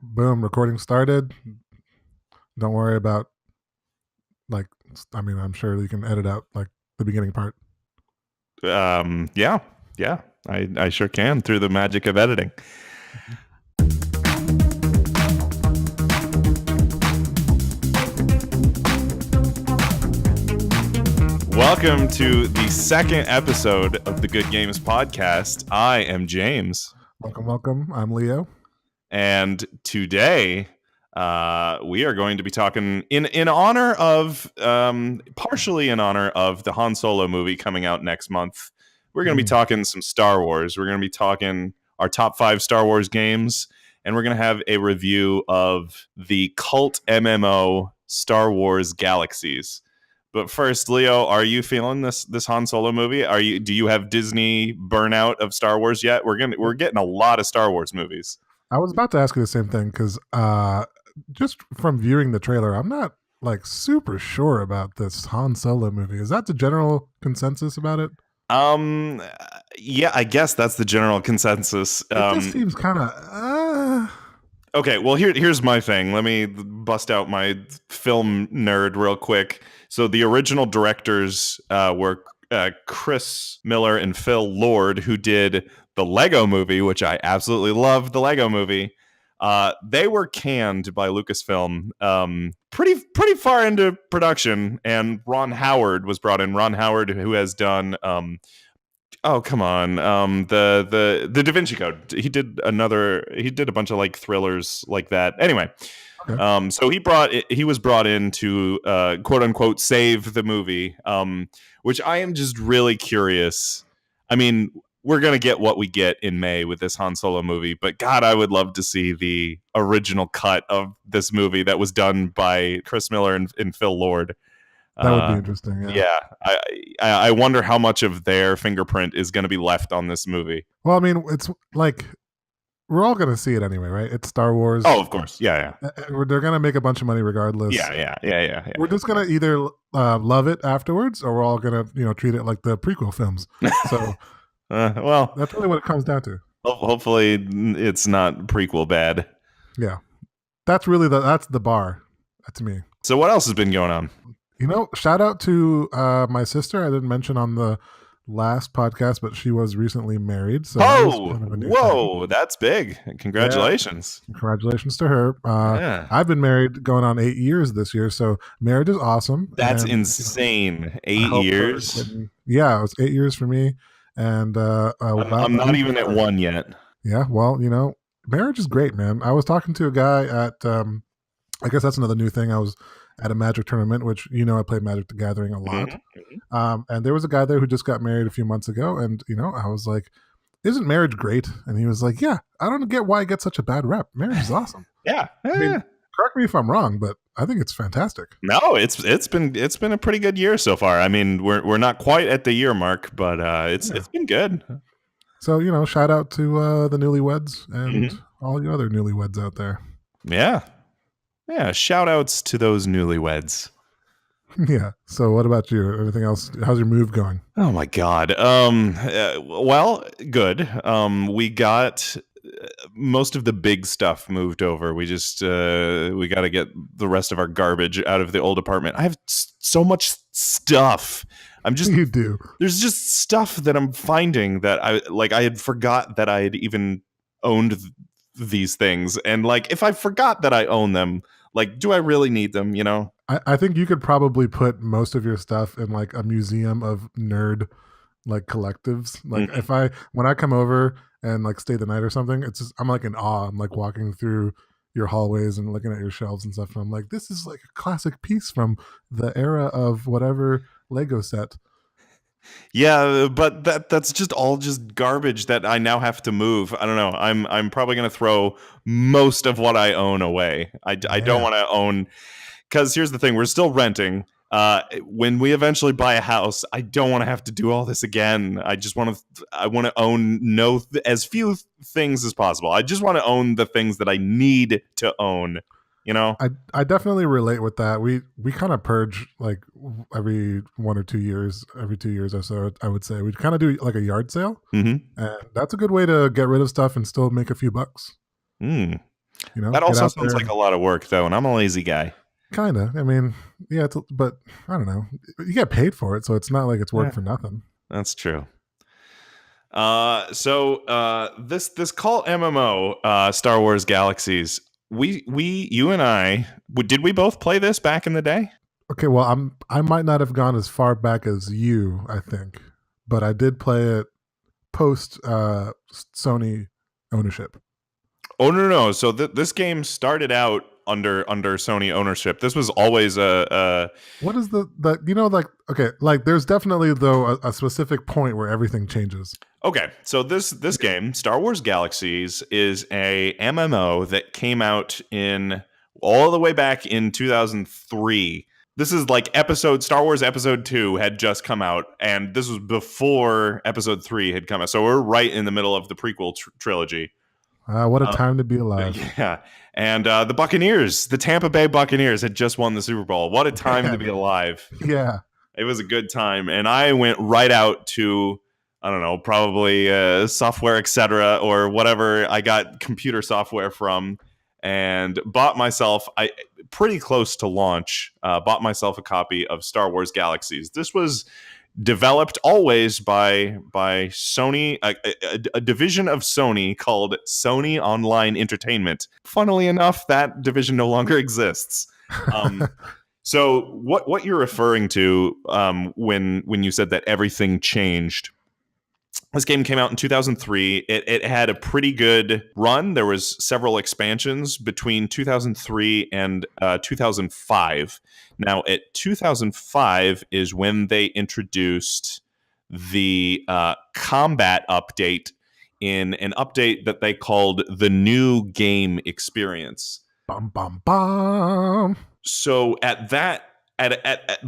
Boom, recording started. Don't worry about like I'm sure you can edit out like the beginning part. Yeah, yeah, I sure can through the magic of editing. Welcome to the second episode of the Good Games podcast. I am James. Welcome. I'm Leo. And today we are going to be talking in honor of, partially in honor of the Han Solo movie coming out next month. We're going to be talking some Star Wars. We're going to be talking our top 5 Star Wars games, and we're going to have a review of the cult MMO Star Wars Galaxies. But first, Leo, are you feeling this Han Solo movie? Do you have Disney burnout of Star Wars yet? We're getting a lot of Star Wars movies. I was about to ask you the same thing because just from viewing the trailer, I'm not like super sure about this Han Solo movie. Is that the general consensus about it? Yeah, I guess that's the general consensus. It just seems kind of. Okay, well here's my thing. Let me bust out my film nerd real quick. So the original directors were Chris Miller and Phil Lord, who did the Lego Movie, which I absolutely love. The Lego Movie. They were canned by Lucasfilm pretty far into production, and Ron Howard was brought in. Ron Howard, who has done oh come on, the Da Vinci Code. He did a bunch of like thrillers like that. Anyway, Okay. so he was brought in to quote unquote save the movie, which I am just really curious. I mean, we're gonna get what we get in May with this Han Solo movie, but God, I would love to see the original cut of this movie that was done by Chris Miller and Phil Lord. That would be interesting. Yeah, I wonder how much of their fingerprint is going to be left on this movie. Well, I mean, it's like we're all going to see it anyway, right? It's Star Wars. Oh, of course. Yeah. They're going to make a bunch of money regardless. Yeah. We're just going to either love it afterwards, or we're all going to, treat it like the prequel films. So, well, that's really what it comes down to. Hopefully, it's not prequel bad. Yeah, that's the bar to me. So, what else has been going on? Shout out to my sister. I didn't mention on the last podcast, but she was recently married. So whoa, that's big. Congratulations. Yeah. Congratulations to her. Yeah. I've been married going on 8 years this year, so marriage is awesome. That's insane. 8 years? Yeah, it was 8 years for me. And I'm not even at 1 yet. Yeah, well, marriage is great, man. I was talking to a guy at, I guess that's another new thing. I was at a Magic tournament, which I play Magic the Gathering a lot. And there was a guy there who just got married a few months ago, and I was like, "Isn't marriage great?" And he was like, "Yeah, I don't get why it gets such a bad rep. Marriage is awesome." Yeah. I mean, correct me if I'm wrong, but I think it's fantastic. No, it's been a pretty good year so far. I mean, we're not quite at the year mark, but it's been good. So shout out to the newlyweds and all the other newlyweds out there. Yeah, shout outs to those newlyweds. Yeah. So what about you? Anything else? How's your move going? Oh my God. Well, good. We got most of the big stuff moved over. We just we got to get the rest of our garbage out of the old apartment. I have so much stuff. You do. There's just stuff that I'm finding that I had forgot that I had even owned these things, and like if I forgot that I own them, like do I really need them? I think you could probably put most of your stuff in like a museum of nerd like collectives. Like when I come over and like stay the night or something, it's just, I'm like in awe. I'm like walking through your hallways and looking at your shelves and stuff, and I'm like, this is like a classic piece from the era of whatever Lego set. Yeah, but that's just all just garbage that I now have to move. I don't know. I'm probably gonna throw most of what I own away. I don't want to own, because here's the thing: we're still renting. When we eventually buy a house, I don't want to have to do all this again. I want to own as few things as possible. I just want to own the things that I need to own. I definitely relate with that. We kind of purge like every 1 or 2 years, every 2 years or so. I would say we kind of do like a yard sale, and that's a good way to get rid of stuff and still make a few bucks. That Get also out sounds there like and a lot of work, though, and I'm a lazy guy. kind of. I mean, yeah, but I don't know. You get paid for it, so it's not like it's work Yeah, for nothing. that's true. This call MMO Star Wars Galaxies. You and I did we both play this back in the day? Okay, well, I might not have gone as far back as you, I think, but I did play it post Sony ownership. Oh no. So this game started out under Sony ownership. This was always a What is the like okay, like there's definitely though a specific point where everything changes. okay. So this game, Star Wars Galaxies, is a MMO that came out in all the way back in 2003. This is like Star Wars Episode 2 had just come out, and this was before Episode 3 had come out. So we're right in the middle of the prequel trilogy. What a Uh, time to be alive. yeah. And the Buccaneers, the Tampa Bay Buccaneers had just won the Super Bowl. What a time to be alive. Yeah. It was a good time. And I went right out to, I don't know, probably software, etc., or whatever I got computer software from, and bought myself, pretty close to launch, bought myself a copy of Star Wars Galaxies. This was developed always by Sony, a division of Sony called Sony Online Entertainment. Funnily enough, that division no longer exists. So what you're referring to when you said that everything changed, this game came out in 2003. It had a pretty good run. There was several expansions between 2003 and 2005. Now, at 2005 is when they introduced the combat update in an update that they called the New Game Experience. Bum bum bum. So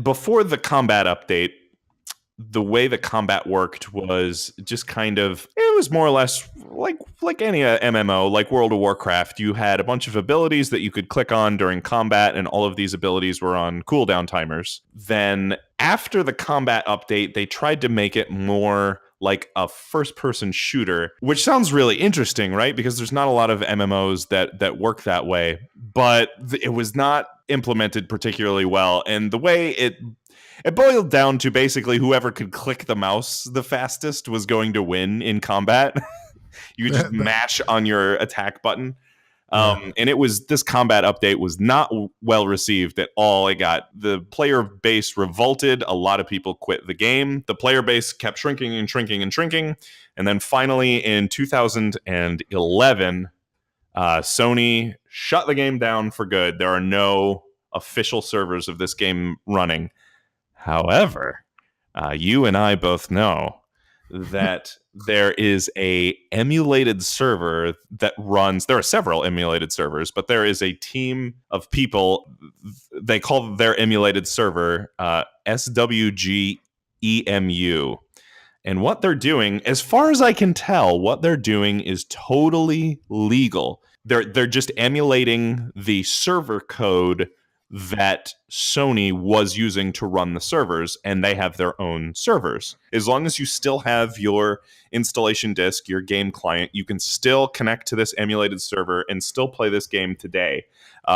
before the combat update, the way the combat worked was just kind of, it was more or less like any MMO, like World of Warcraft. You had a bunch of abilities that you could click on during combat, and all of these abilities were on cooldown timers. Then after the combat update, they tried to make it more like a first-person shooter, which sounds really interesting, right? Because there's not a lot of MMOs that work that way, but it was not implemented particularly well. And the way it boiled down to basically whoever could click the mouse the fastest was going to win in combat. You could just mash on your attack button. And this combat update was not well received at all. The player base revolted. A lot of people quit the game. The player base kept shrinking and shrinking and shrinking. And then finally in 2011, Sony shut the game down for good. There are no official servers of this game running. However, you and I both know that there is a emulated server that runs. There are several emulated servers, but there is a team of people. They call their emulated server SWGEMU. And what they're doing, as far as I can tell, what they're doing is totally legal. They're just emulating the server code that Sony was using to run the servers, and they have their own servers. As long as you still have your installation disk, your game client, you can still connect to this emulated server and still play this game today,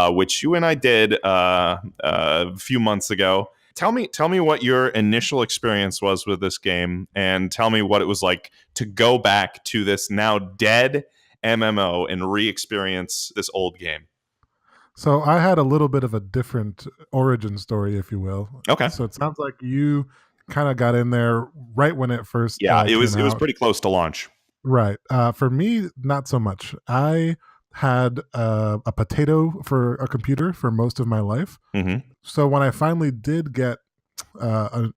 which you and I did a few months ago. Tell me what your initial experience was with this game, and tell me what it was like to go back to this now dead MMO and re-experience this old game. So I had a little bit of a different origin story, if you will. Okay. So it sounds like you kind of got in there right when it first. Yeah, it was out. pretty close to launch. Right. For me, not so much. I had a potato for a computer for most of my life. Mm-hmm. So when I finally did get a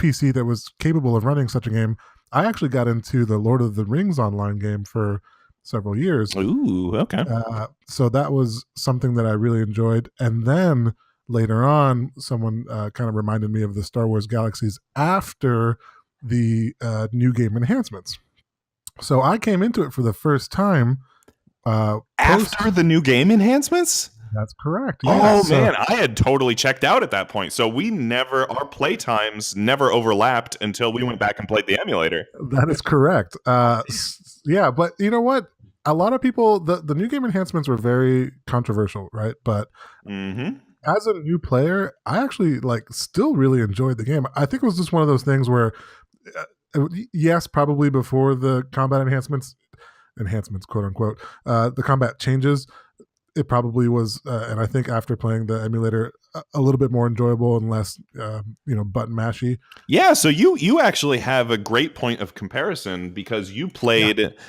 PC that was capable of running such a game, I actually got into the Lord of the Rings online game for several years. Ooh, okay. So that was something that I really enjoyed. And then later on, someone kind of reminded me of the Star Wars Galaxies after the new game enhancements. So I came into it for the first time. After the new game enhancements? That's correct. Yeah. Oh, man, I had totally checked out at that point. So our play times never overlapped until we went back and played the emulator. That is correct. Yeah, but you know what? a lot of people, the new game enhancements were very controversial, right? But Mm-hmm. as a new player, I actually like still really enjoyed the game. I think it was just one of those things where, yes, probably before the combat enhancements, quote unquote, the combat changes, it probably was, and I think after playing the emulator, a little bit more enjoyable and less, button mashy. Yeah, so you actually have a great point of comparison because Yeah,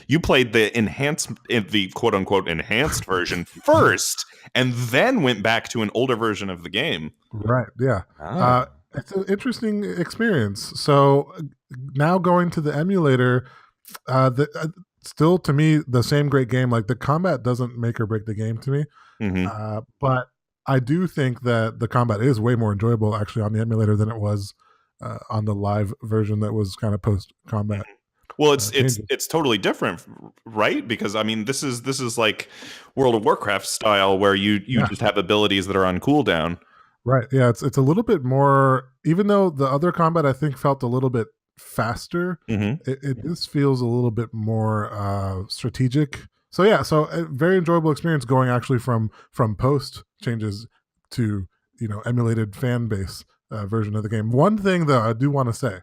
you played the quote unquote enhanced version first, and then went back to an older version of the game. right. Yeah, Ah. it's an interesting experience. So now going to the emulator, still to me the same great game. Like the combat doesn't make or break the game to me, Mm-hmm. but I do think that the combat is way more enjoyable actually on the emulator than it was on the live version that was kind of post combat Well, it's changes. it's totally different, right? Because I mean, this is like World of Warcraft style, where you Yeah, just have abilities that are on cooldown. right. Yeah, it's a little bit more. Even though the other combat I think felt a little bit faster, Mm-hmm. it just feels a little bit more strategic. So yeah, so a very enjoyable experience going actually from post changes to emulated fan base version of the game. One thing though I do want to say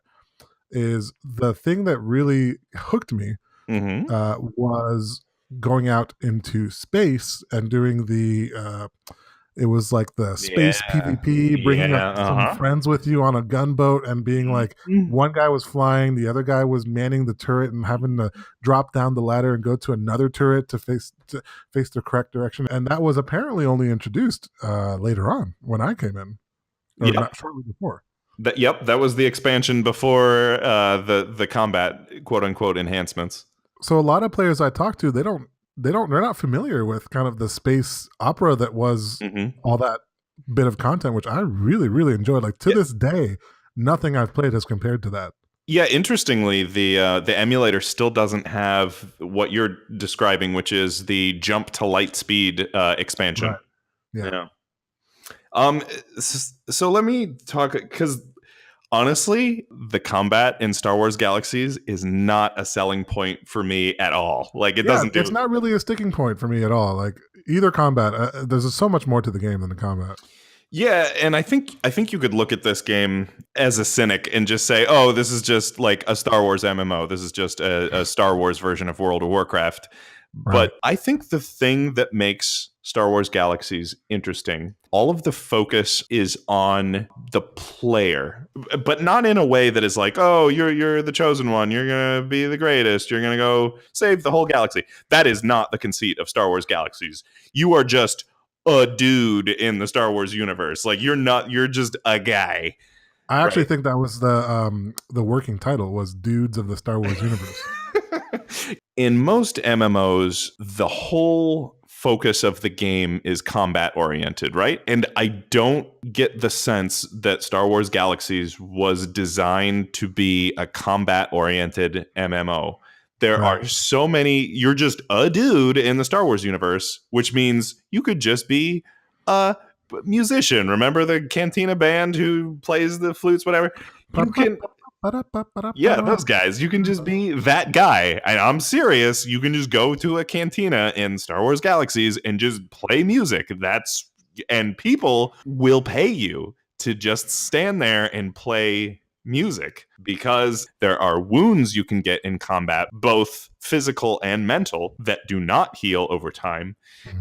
is the thing that really hooked me Mm-hmm. was going out into space and doing the it was like the space Yeah. PvP, bringing like Yeah. some Uh-huh. friends with you on a gunboat and being like, Mhm. one guy was flying, the other guy was manning the turret and having to drop down the ladder and go to another turret to face the correct direction. And that was apparently only introduced later on when I came in, or Yep. not shortly before. That was the expansion before the combat quote unquote enhancements. So a lot of players I talk to, they're not familiar with kind of the space opera that was Mm-hmm. all that bit of content, which I really really enjoyed. Like to Yeah. this day, nothing I've played has compared to that. Yeah, interestingly, the emulator still doesn't have what you're describing, which is the jump to light speed expansion. Right. Yeah. Yeah. Um. So let me talk because honestly, the combat in Star Wars Galaxies is not a selling point for me at all. Like it Yeah, doesn't it's do. not really a sticking point for me at all. Like either combat, there's so much more to the game than the combat. Yeah, and I think you could look at this game as a cynic and just say, "Oh, this is just like a Star Wars MMO. This is just a Star Wars version of World of Warcraft." Right. But I think the thing that makes Star Wars Galaxies interesting, all of the focus is on the player, but not in a way that is like, "Oh, you're the chosen one. You're going to be the greatest. You're going to go save the whole galaxy." That is not the conceit of Star Wars Galaxies. You are just a dude in the Star Wars universe. Like you're just a guy, I actually right? think that was the working title was Dudes of the Star Wars Universe. In most MMOs, the whole focus of the game is combat oriented, right? And I don't get the sense that Star Wars Galaxies was designed to be a combat oriented MMO. There Right. are so many, you're just a dude in the Star Wars universe, which means you could just be a musician. Remember the Cantina band who plays the flutes, whatever? You can Yeah, those guys. You can just be that guy. I'm serious. You can just go to a cantina in Star Wars Galaxies and just play music. And people will pay you to just stand there and play music because there are wounds you can get in combat, both physical and mental, that do not heal over time.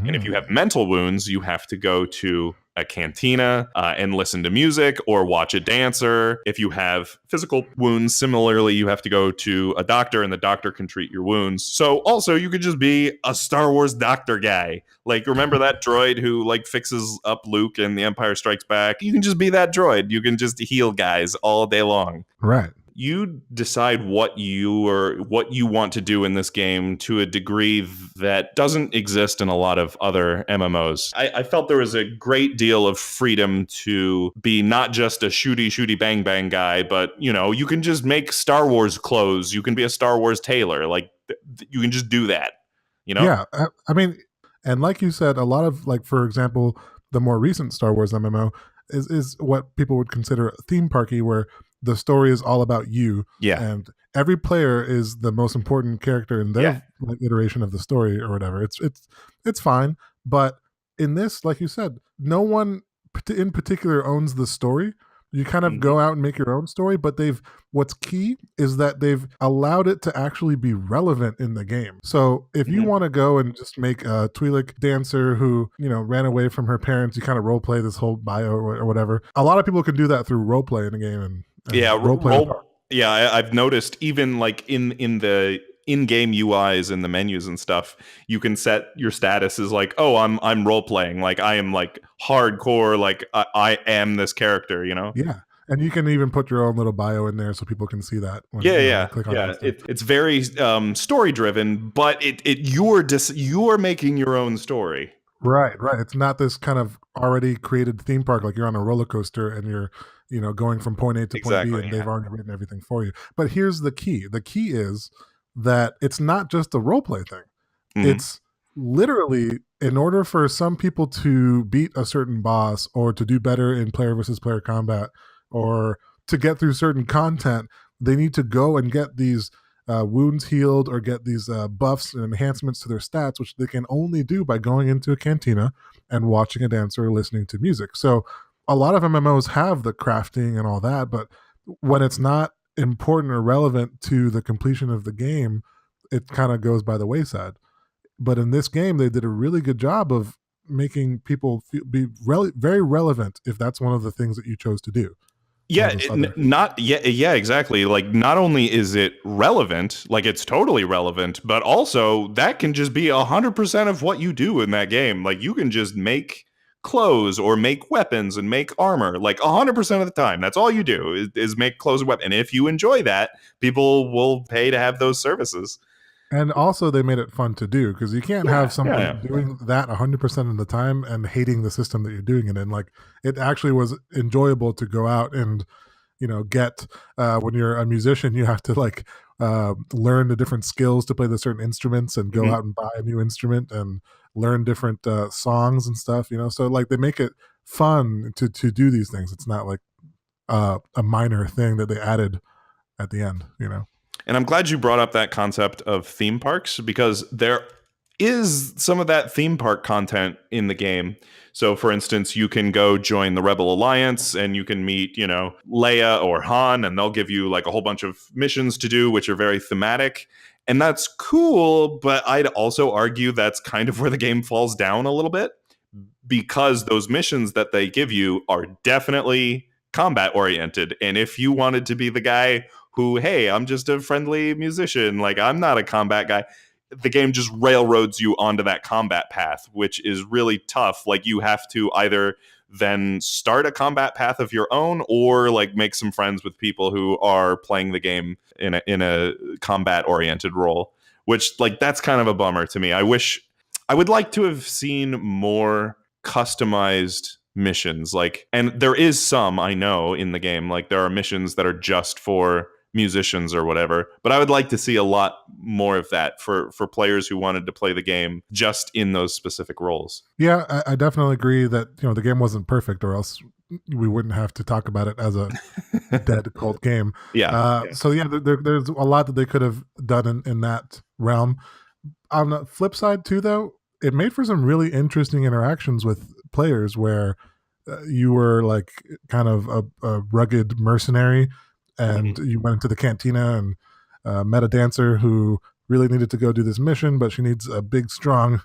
And if you have Mhm. mental wounds, you have to go to a cantina and listen to music or watch a dancer. If you have physical wounds, similarly, you have to go to a doctor and the doctor can treat your wounds. So also, you could just be a Star Wars doctor guy. Like, remember that droid who like fixes up Luke in The Empire Strikes Back? You can just be that droid. You can just heal guys all day long. Right. You decide what you want to do in this game to a degree that doesn't exist in a lot of other MMOs. I felt there was a great deal of freedom to be not just a shooty bang bang guy, but you can just make Star Wars clothes. You can be a Star Wars tailor. Like you can just do that. You know? Yeah. I mean, and like you said, a lot of like, for example, the more recent Star Wars MMO is what people would consider theme parky, where the story is all about you, Yeah. and every player is the most important character in Yeah. their like, iteration of the story or whatever. It's fine, but in this, like you said, no one in particular owns the story. You kind of Mhm. go out and make your own story, but they've what's key is that they've allowed it to actually be relevant in the game. So if you Mhm. want to go and just make a Twi'lek dancer who, ran away from her parents, you kind of role play this whole bio or whatever. A lot of people can do that through role play in a game and Yeah, role play. yeah, I've noticed even like in the in-game UIs and the menus and stuff, you can set your status as like, oh, I'm role playing, like I am like hardcore, like I am this character, you know? Yeah. And you can even put your own little bio in there so people can see that when Yeah, they yeah, click on it and yeah. stuff. It's very story driven, but you're making your own story. Right, right. It's not this kind of already created theme park like you're on a roller coaster and you're, going from point A to point B Exactly. and they've already written everything for you. But here's the key. The key is that it's not just a role play thing. Mhm. It's literally in order for some people to beat a certain boss or to do better in player versus player combat or to get through certain content, they need to go and get these wounds healed or get these buffs and enhancements to their stats, which they can only do by going into a cantina and watching a dancer or listening to music. So a lot of MMOs have the crafting and all that, but when it's not important or relevant to the completion of the game, it kind of goes by the wayside. But in this game, they did a really good job of making people very relevant if that's one of the things that you chose to do. One Yeah, of those other. not yeah, yeah, exactly. Like, not only is it relevant, like it's totally relevant, but also that can just be 100% of what you do in that game. Like, you can just make clothes or make weapons and make armor. Like 100% of the time, that's all you do is make clothes and weapons. And if you enjoy that, people will pay to have those services. And also, they made it fun to do because you can't Yeah, have yeah, someone yeah. doing that 100% of the time and hating the system that you're doing it in. Like, it actually was enjoyable to go out and get when you're a musician, you have to like learn the different skills to play the certain instruments and go Mhm. out and buy a new instrument and learn different songs and stuff. So like they make it fun to do these things. It's not like a minor thing that they added at the end. And I'm glad you brought up that concept of theme parks because there is some of that theme park content in the game. So, for instance, you can go join the Rebel Alliance and you can meet, Leia or Han, and they'll give you like a whole bunch of missions to do, which are very thematic. And that's cool, but I'd also argue that's kind of where the game falls down a little bit because those missions that they give you are definitely combat oriented. And if you wanted to be the guy who, hey, I'm just a friendly musician, like I'm not a combat guy, the game just railroads you onto that combat path, which is really tough. Like you have to either then start a combat path of your own or like make some friends with people who are playing the game in a combat oriented role, which like that's kind of a bummer to me. I would like to have seen more customized missions, like, and there is some I know in the game, like there are missions that are just for musicians or whatever, but I would like to see a lot more of that for players who wanted to play the game just in those specific roles. Yeah, I definitely agree that the game wasn't perfect, or else we wouldn't have to talk about it as a dead cult game. Yeah, So yeah, there's a lot that they could have done in that realm. On the flip side, too, though, it made for some really interesting interactions with players where you were like kind of a rugged mercenary, and mm-hmm. you went into the cantina and met a dancer who really needed to go do this mission, but she needs a big, strong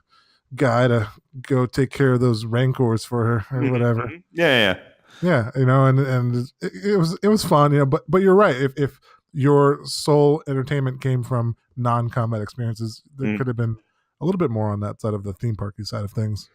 guy to go take care of those rancors for her or Mm-hmm. whatever. Mm-hmm. Yeah, yeah. Yeah, and it was fun, but you're right. If your sole entertainment came from non-combat experiences, there Mm-hmm. could have been a little bit more on that side of the theme parky side of things.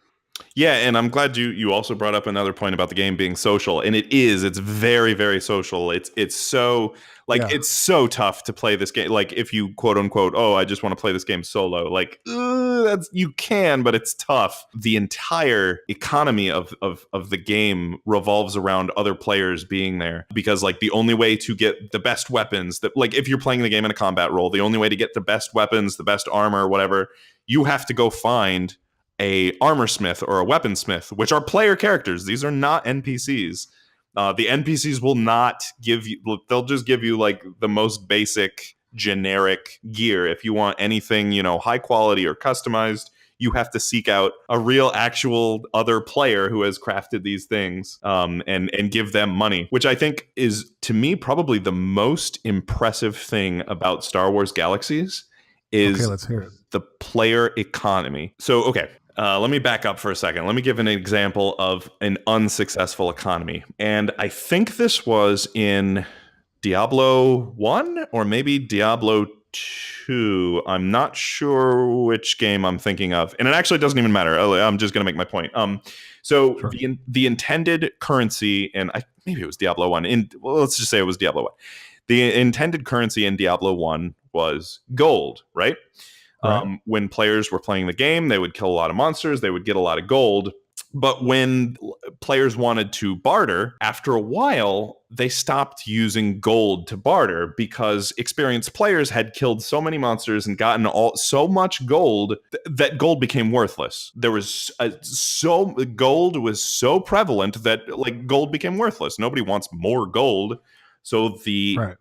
Yeah, and I'm glad you also brought up another point about the game being social, and it's very very social. It's so like Yeah, it's so tough to play this game. Like if you quote unquote, oh, I just want to play this game solo. Like that's you can, but it's tough. The entire economy of the game revolves around other players being there because like the only way to get the best weapons that like if you're playing the game in a combat role, the only way to get the best weapons, the best armor, whatever, you have to go find a armor smith or a weaponsmith, which are player characters. These are not NPCs. The NPCs will not give you, they'll just give you like the most basic generic gear. If you want anything, high quality or customized, you have to seek out a real actual other player who has crafted these things, and give them money, which I think is, to me, probably the most impressive thing about Star Wars Galaxies is Okay, let's hear it. the player economy. So, okay, let me back up for a second. Let me give an example of an unsuccessful economy. And I think this was in Diablo 1 or maybe Diablo 2. I'm not sure which game I'm thinking of. And it actually doesn't even matter. I'm just going to make my point. So Sure. the intended currency, and maybe it was Diablo 1. Well, let's just say it was Diablo 1. The intended currency in Diablo 1 was gold, right? Right. When players were playing the game, they would kill a lot of monsters, they would get a lot of gold. But when players wanted to barter, after a while, they stopped using gold to barter because experienced players had killed so many monsters and gotten so much gold that gold became worthless. There was gold was so prevalent that like gold became worthless. Nobody wants more gold. So Right.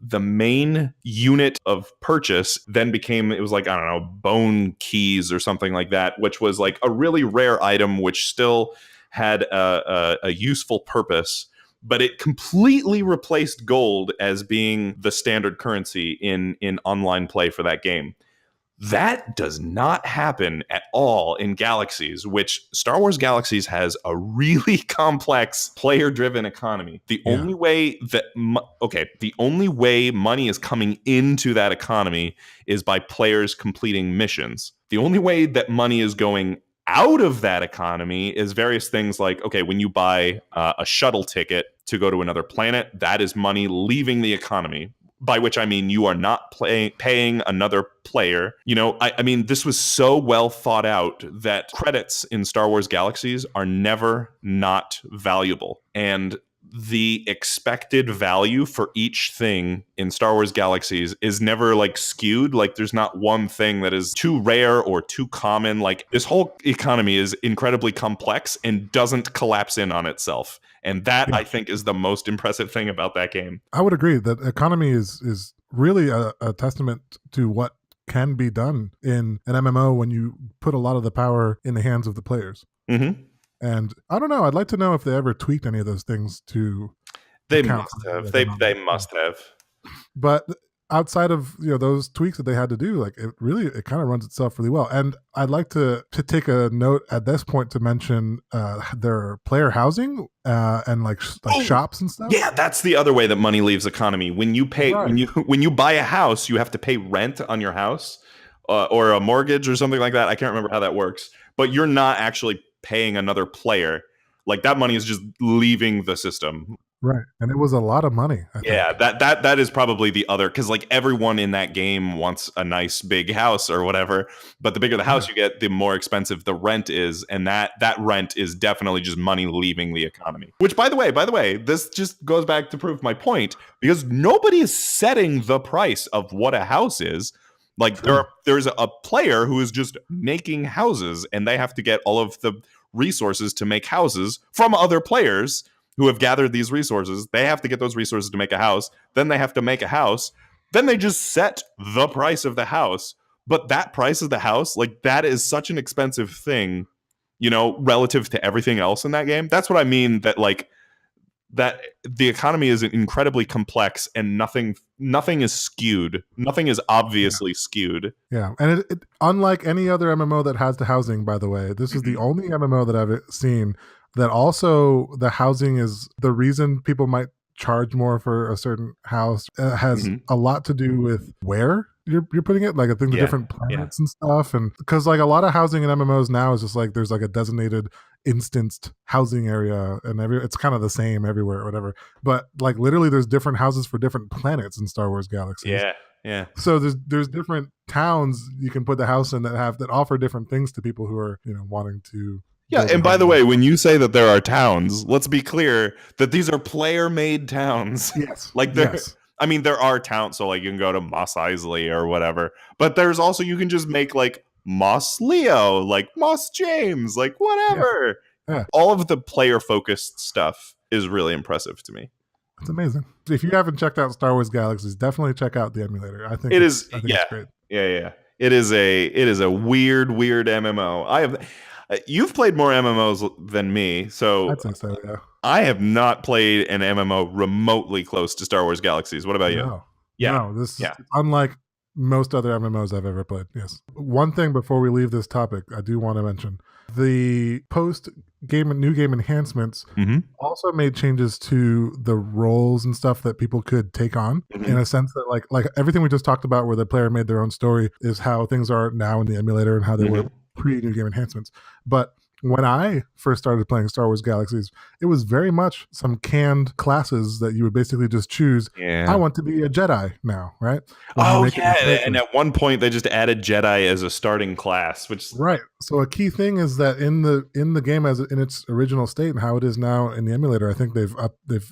the main unit of purchase then became, it was like, I don't know, bone keys or something like that, which was like a really rare item which still had a useful purpose, but it completely replaced gold as being the standard currency in online play for that game. That does not happen at all in Galaxies, which Star Wars Galaxies has a really complex player-driven economy. The only way money is coming into that economy is by players completing missions. The only way that money is going out of that economy is various things like, okay, when you buy a shuttle ticket to go to another planet, that is money leaving the economy. By which I mean you are not paying another player. I mean, this was so well thought out that credits in Star Wars Galaxies are never not valuable. And the expected value for each thing in Star Wars Galaxies is never like skewed. Like there's not one thing that is too rare or too common. Like this whole economy is incredibly complex and doesn't collapse in on itself. And that, I think, is the most impressive thing about that game. I would agree that economy is really a testament to what can be done in an MMO when you put a lot of the power in the hands of the players. Mm-hmm. And I don't know. I'd like to know if they ever tweaked any of those things to. They must have. They must have. But outside of those tweaks that they had to do, like it kind of runs itself really well. And I'd like to take a note at this point to mention their player housing and like shops and stuff. Yeah, that's the other way that money leaves economy. When you pay, when you buy a house, you have to pay rent on your house or a mortgage or something like that. I can't remember how that works, but you're not actually paying another player. Like that money is just leaving the system. Right. And it was a lot of money. I think. That is probably the other, because like everyone in that game wants a nice big house or whatever, but the bigger the house you get, the more expensive the rent is, and that rent is definitely just money leaving the economy. Which by the way, this just goes back to prove my point, because nobody is setting the price of what a house is. Like there's a player who is just making houses, and they have to get all of the resources to make houses from other players who have gathered these resources. They have to get those resources to make a house. Then they have to make a house. Then they just set the price of the house. But that price of the house, like that is such an expensive thing, relative to everything else in that game. That's what I mean, that like that the economy is incredibly complex and nothing is skewed. Nothing is obviously skewed. Yeah. And it unlike any other MMO that has the housing, by the way, this is the only MMO that I've seen that also the housing is the reason people might charge more for a certain house. Has a lot to do with where you're putting it, like I think the different planets and stuff. And because like a lot of housing in MMOs now is just like there's like a designated instanced housing area, and it's kind of the same everywhere or whatever. But like literally there's different houses for different planets in Star Wars Galaxies. Yeah. So there's different towns you can put the house in that offer different things to people who are wanting to. Yeah, and by the way, when you say that there are towns, let's be clear that these are player-made towns. Yes. I mean, there are towns, so like you can go to Mos Eisley or whatever, but there's also, you can just make like Mos Leo, like Mos James, like whatever. Yeah. All of the player-focused stuff is really impressive to me. It's amazing. If you haven't checked out Star Wars Galaxies, definitely check out the emulator. It is, I think it's yeah, great. yeah. It is a weird MMO. You've played more MMOs than me, so I'd say so, yeah. I have not played an MMO remotely close to Star Wars Galaxies. What about you? No. Yeah, No, this is yeah. unlike most other MMOs I've ever played. Yes. One thing before we leave this topic, I do want to mention the post game new game enhancements Mm-hmm. also made changes to the roles and stuff that people could take on, in a sense that like everything we just talked about where the player made their own story is how things are now in the emulator and how they were pre new game enhancements. But when I first started playing Star Wars Galaxies, it was very much some canned classes that you would basically just choose. Yeah. I want to be a Jedi now, right? When Oh you make yeah, a character. and at one point they just added Jedi as a starting class, which Right. So a key thing is that in the game as in its original state and how it is now in the emulator, I think they've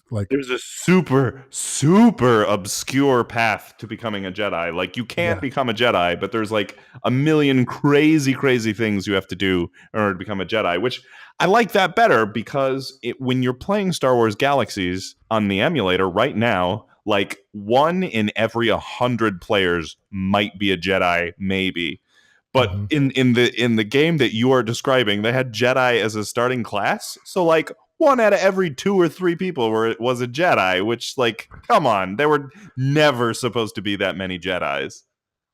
like there's a super obscure path to becoming a Jedi. Like you can't become a Jedi, but there's like a million crazy things you have to do in order to become a Jedi, which I like that better because when you're playing Star Wars Galaxies on the emulator right now, like 1 in every 100 players might be a Jedi, maybe. But in the game that you are describing, they had Jedi as a starting class. So like 1 out of every 2 or 3 people was a Jedi, which like, come on, there were never supposed to be that many Jedis.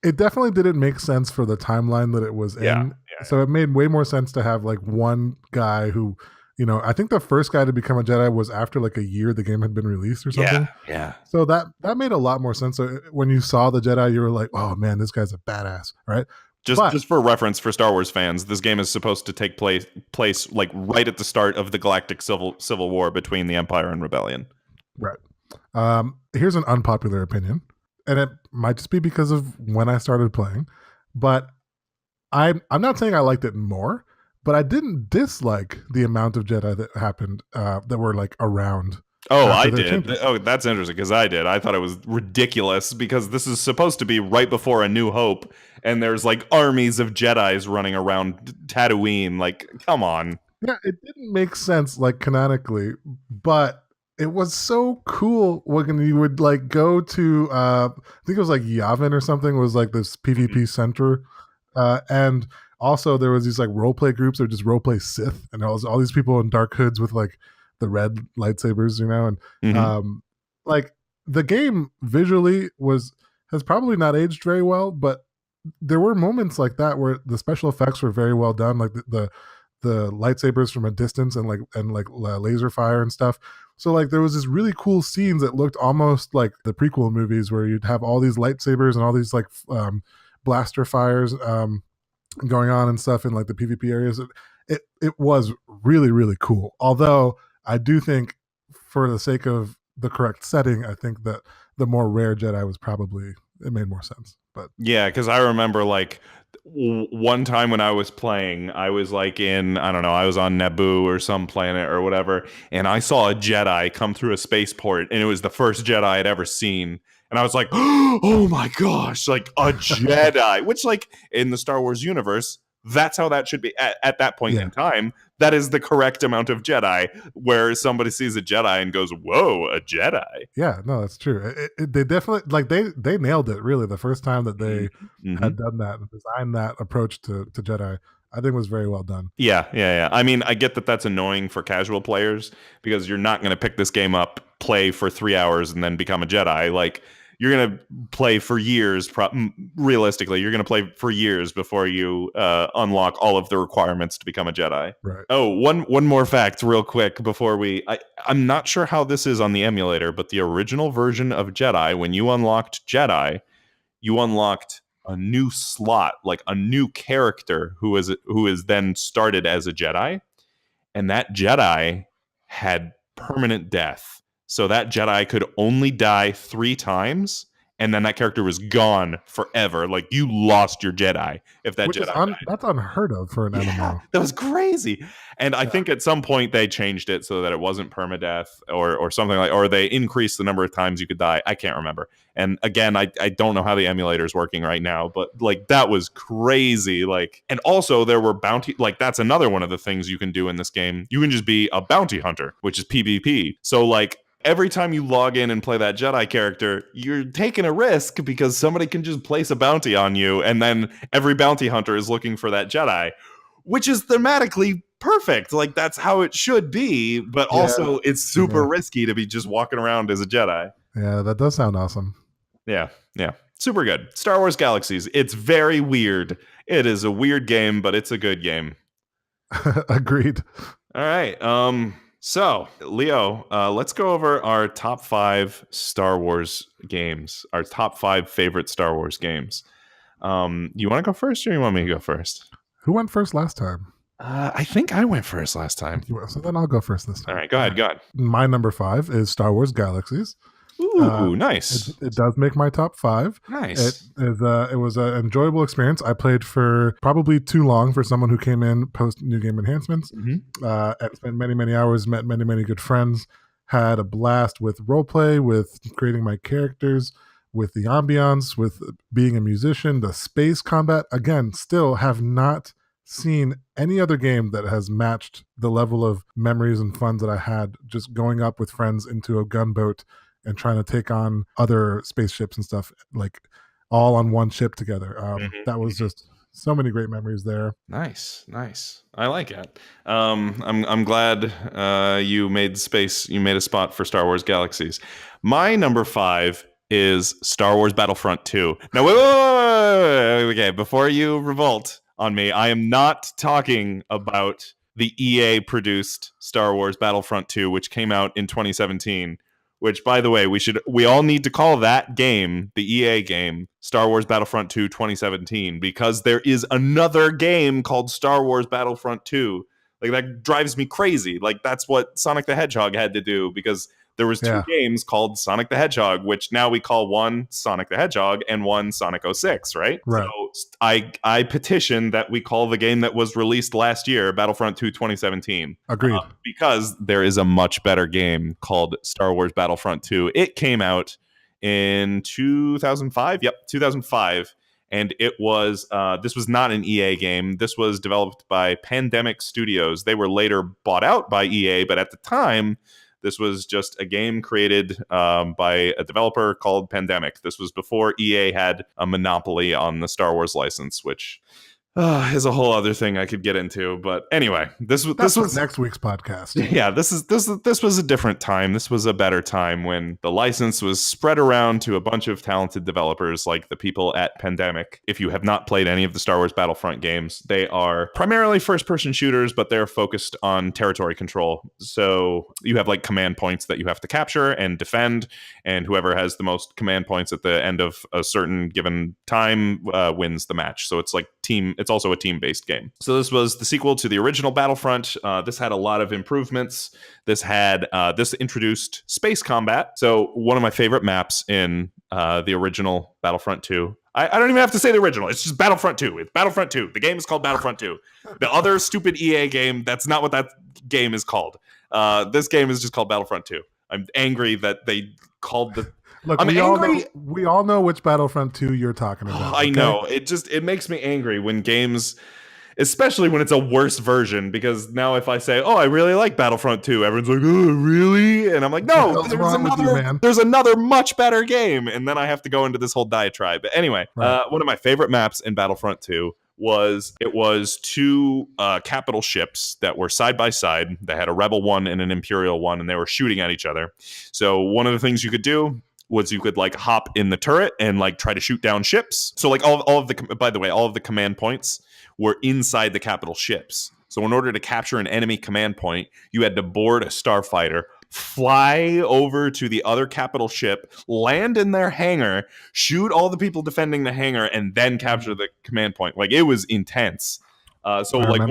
It definitely didn't make sense for the timeline that it was in. So it made way more sense to have like one guy who, I think the first guy to become a Jedi was after like a year the game had been released or something. Yeah. So that made a lot more sense. So when you saw the Jedi, you were like, oh man, this guy's a badass, right? Just for reference for Star Wars fans, this game is supposed to take place like right at the start of the Galactic Civil War between the Empire and Rebellion. Right. Here's an unpopular opinion, and it might just be because of when I started playing, but I'm not saying I liked it more, but I didn't dislike the amount of Jedi that happened that were like around. Oh, I did. Changes. Oh, that's interesting because I did. I thought it was ridiculous because this is supposed to be right before A New Hope, and there's like armies of Jedis running around Tatooine. Like, come on. Yeah, it didn't make sense like canonically, but it was so cool when you would like go to I think it was like Yavin or something was like this PvP center, and also there was these like roleplay groups or just roleplay Sith, and all these people in dark hoods with like the red lightsabers, and like the game visually has probably not aged very well, but there were moments like that where the special effects were very well done, like the lightsabers from a distance and laser fire and stuff. So like there was this really cool scenes that looked almost like the prequel movies where you'd have all these lightsabers and all these like blaster fires going on and stuff in like the PvP areas. It was really cool. Although I do think for the sake of the correct setting, I think that the more rare Jedi it made more sense. But yeah, because I remember like one time when I was playing, I was like I was on Naboo or some planet or whatever, and I saw a Jedi come through a spaceport, and it was the first Jedi I'd ever seen. And I was like, oh my gosh, like a Jedi, which like in the Star Wars universe, that's how that should be at that point in time. That is the correct amount of Jedi, where somebody sees a Jedi and goes, whoa, a Jedi. Yeah, no, that's true. They definitely like they nailed it really the first time that they had done that and designed that approach to Jedi. I think was very well done. Yeah. I mean, I get that that's annoying for casual players because you're not going to pick this game up, play for 3 hours, and then become a Jedi. Like, you're going to play for years. Realistically, you're going to play for years before you unlock all of the requirements to become a Jedi. Right. Oh, one more fact real quick before I'm not sure how this is on the emulator, but the original version of Jedi, when you unlocked Jedi, you unlocked a new slot, like a new character who is then started as a Jedi, and that Jedi had permanent death. So that Jedi could only die 3 times, and then that character was gone forever. Like you lost your Jedi if that Which Jedi is died. that's unheard of for an Yeah, MMO. that was crazy. And I think at some point they changed it so that it wasn't permadeath or something like, or they increased the number of times you could die. I can't remember. And again, I don't know how the emulator is working right now, but like that was crazy. Like, and also there were bounty, like that's another one of the things you can do in this game. You can just be a bounty hunter, which is PvP. So like every time you log in and play that Jedi character, you're taking a risk because somebody can just place a bounty on you, and then every bounty hunter is looking for that Jedi, which is thematically perfect. Like that's how it should be, but also it's super risky to be just walking around as a Jedi. Yeah, that does sound awesome. Yeah, yeah. Super good. Star Wars Galaxies. It's very weird. It is a weird game, but it's a good game. Agreed. All right. So, Leo, let's go over our top 5 Star Wars games, our top 5 favorite Star Wars games. You want to go first, or you want me to go first? Who went first last time? I think I went first last time. So then I'll go first this time. All right, go ahead, go ahead. My number 5 is Star Wars Galaxies. Ooh, nice. It does make my top 5. Nice. It was an enjoyable experience. I played for probably too long for someone who came in post New Game enhancements. And spent many hours, met many good friends, had a blast with roleplay, with creating my characters, with the ambiance, with being a musician, the space combat. Again, still have not seen any other game that has matched the level of memories and fun that I had just going up with friends into a gunboat and trying to take on other spaceships and stuff, like all on one ship together. That was just so many great memories there. Nice. I like it. I'm glad you made space. You made a spot for Star Wars Galaxies. My number 5 is Star Wars Battlefront 2. Now, wait. Okay, before you revolt on me, I am not talking about the EA produced Star Wars Battlefront 2, which came out in 2017. Which, by the way, we all need to call that game, the EA game, Star Wars Battlefront 2 2017, because there is another game called Star Wars Battlefront 2. Like, that drives me crazy. Like, that's what Sonic the Hedgehog had to do, because there was 2 games called Sonic the Hedgehog, which now we call one Sonic the Hedgehog and one Sonic 06, right? Right. So I petition that we call the game that was released last year Battlefront 2 2017. Agreed. Because there is a much better game called Star Wars Battlefront 2. It came out in 2005. Yep, 2005. And it was, this was not an EA game. This was developed by Pandemic Studios. They were later bought out by EA, but at the time, this was just a game created by a developer called Pandemic. This was before EA had a monopoly on the Star Wars license, which is a whole other thing I could get into. But anyway, this was next week's podcast. Yeah, this was a different time. This was a better time when the license was spread around to a bunch of talented developers like the people at Pandemic. If you have not played any of the Star Wars Battlefront games, they are primarily first-person shooters, but they're focused on territory control. So you have like command points that you have to capture and defend, and whoever has the most command points at the end of a certain given time wins the match. So it's like it's also a team-based game. So this was the sequel to the original Battlefront. This had a lot of improvements. This introduced space combat. So one of my favorite maps in the original Battlefront 2. I don't even have to say the original. It's just Battlefront 2. It's Battlefront 2. The game is called Battlefront 2. The other stupid EA game, that's not what that game is called. This game is just called Battlefront 2. I'm angry that they called the... Look, we all know which Battlefront 2 you're talking about. I know. It makes me angry when games, especially when it's a worse version, because now if I say, oh, I really like Battlefront 2, everyone's like, oh, really? And I'm like, no, there's another much better game. And then I have to go into this whole diatribe. But anyway, one of my favorite maps in Battlefront 2 was 2 capital ships that were side by side. They had a Rebel one and an Imperial one, and they were shooting at each other. So one of the things you could do was you could like hop in the turret and like try to shoot down ships. So like all of the command points were inside the capital ships. So in order to capture an enemy command point, you had to board a starfighter, fly over to the other capital ship, land in their hangar, shoot all the people defending the hangar, and then capture the command point. Like it was intense. So like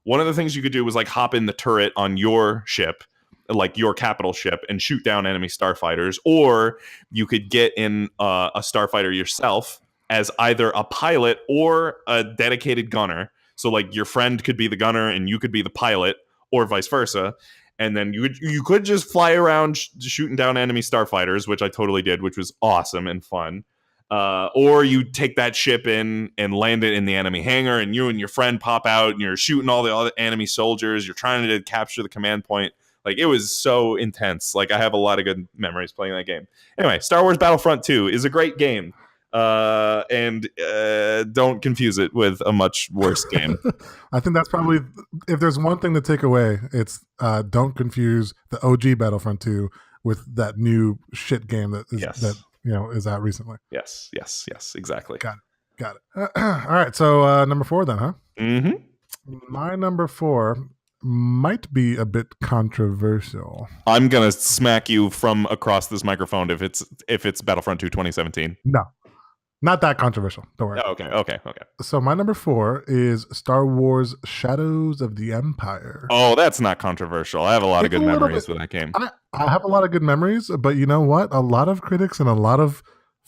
one of the things you could do was like hop in the turret on your ship, like your capital ship, and shoot down enemy starfighters, or you could get in a starfighter yourself as either a pilot or a dedicated gunner. So like your friend could be the gunner and you could be the pilot, or vice versa. And then you could just fly around shooting down enemy starfighters, which I totally did, which was awesome and fun. Or you take that ship in and land it in the enemy hangar, and you and your friend pop out, and you're shooting all the other enemy soldiers. You're trying to capture the command point. Like, it was so intense. Like, I have a lot of good memories playing that game. Anyway, Star Wars Battlefront 2 is a great game. And don't confuse it with a much worse game. I think that's probably, if there's one thing to take away, it's don't confuse the OG Battlefront 2 with that new shit game that is is out recently. Yes, exactly. Got it. All right, so number 4 then, huh? Mm-hmm. My number 4 might be a bit controversial. I'm gonna smack you from across this microphone if it's Battlefront 2 2017. No, not that controversial. Don't worry. Oh, okay. So my number 4 is Star Wars Shadows of the Empire. Oh, that's not controversial. I have a lot of good memories with that game. I have a lot of good memories, but you know what? A lot of critics and a lot of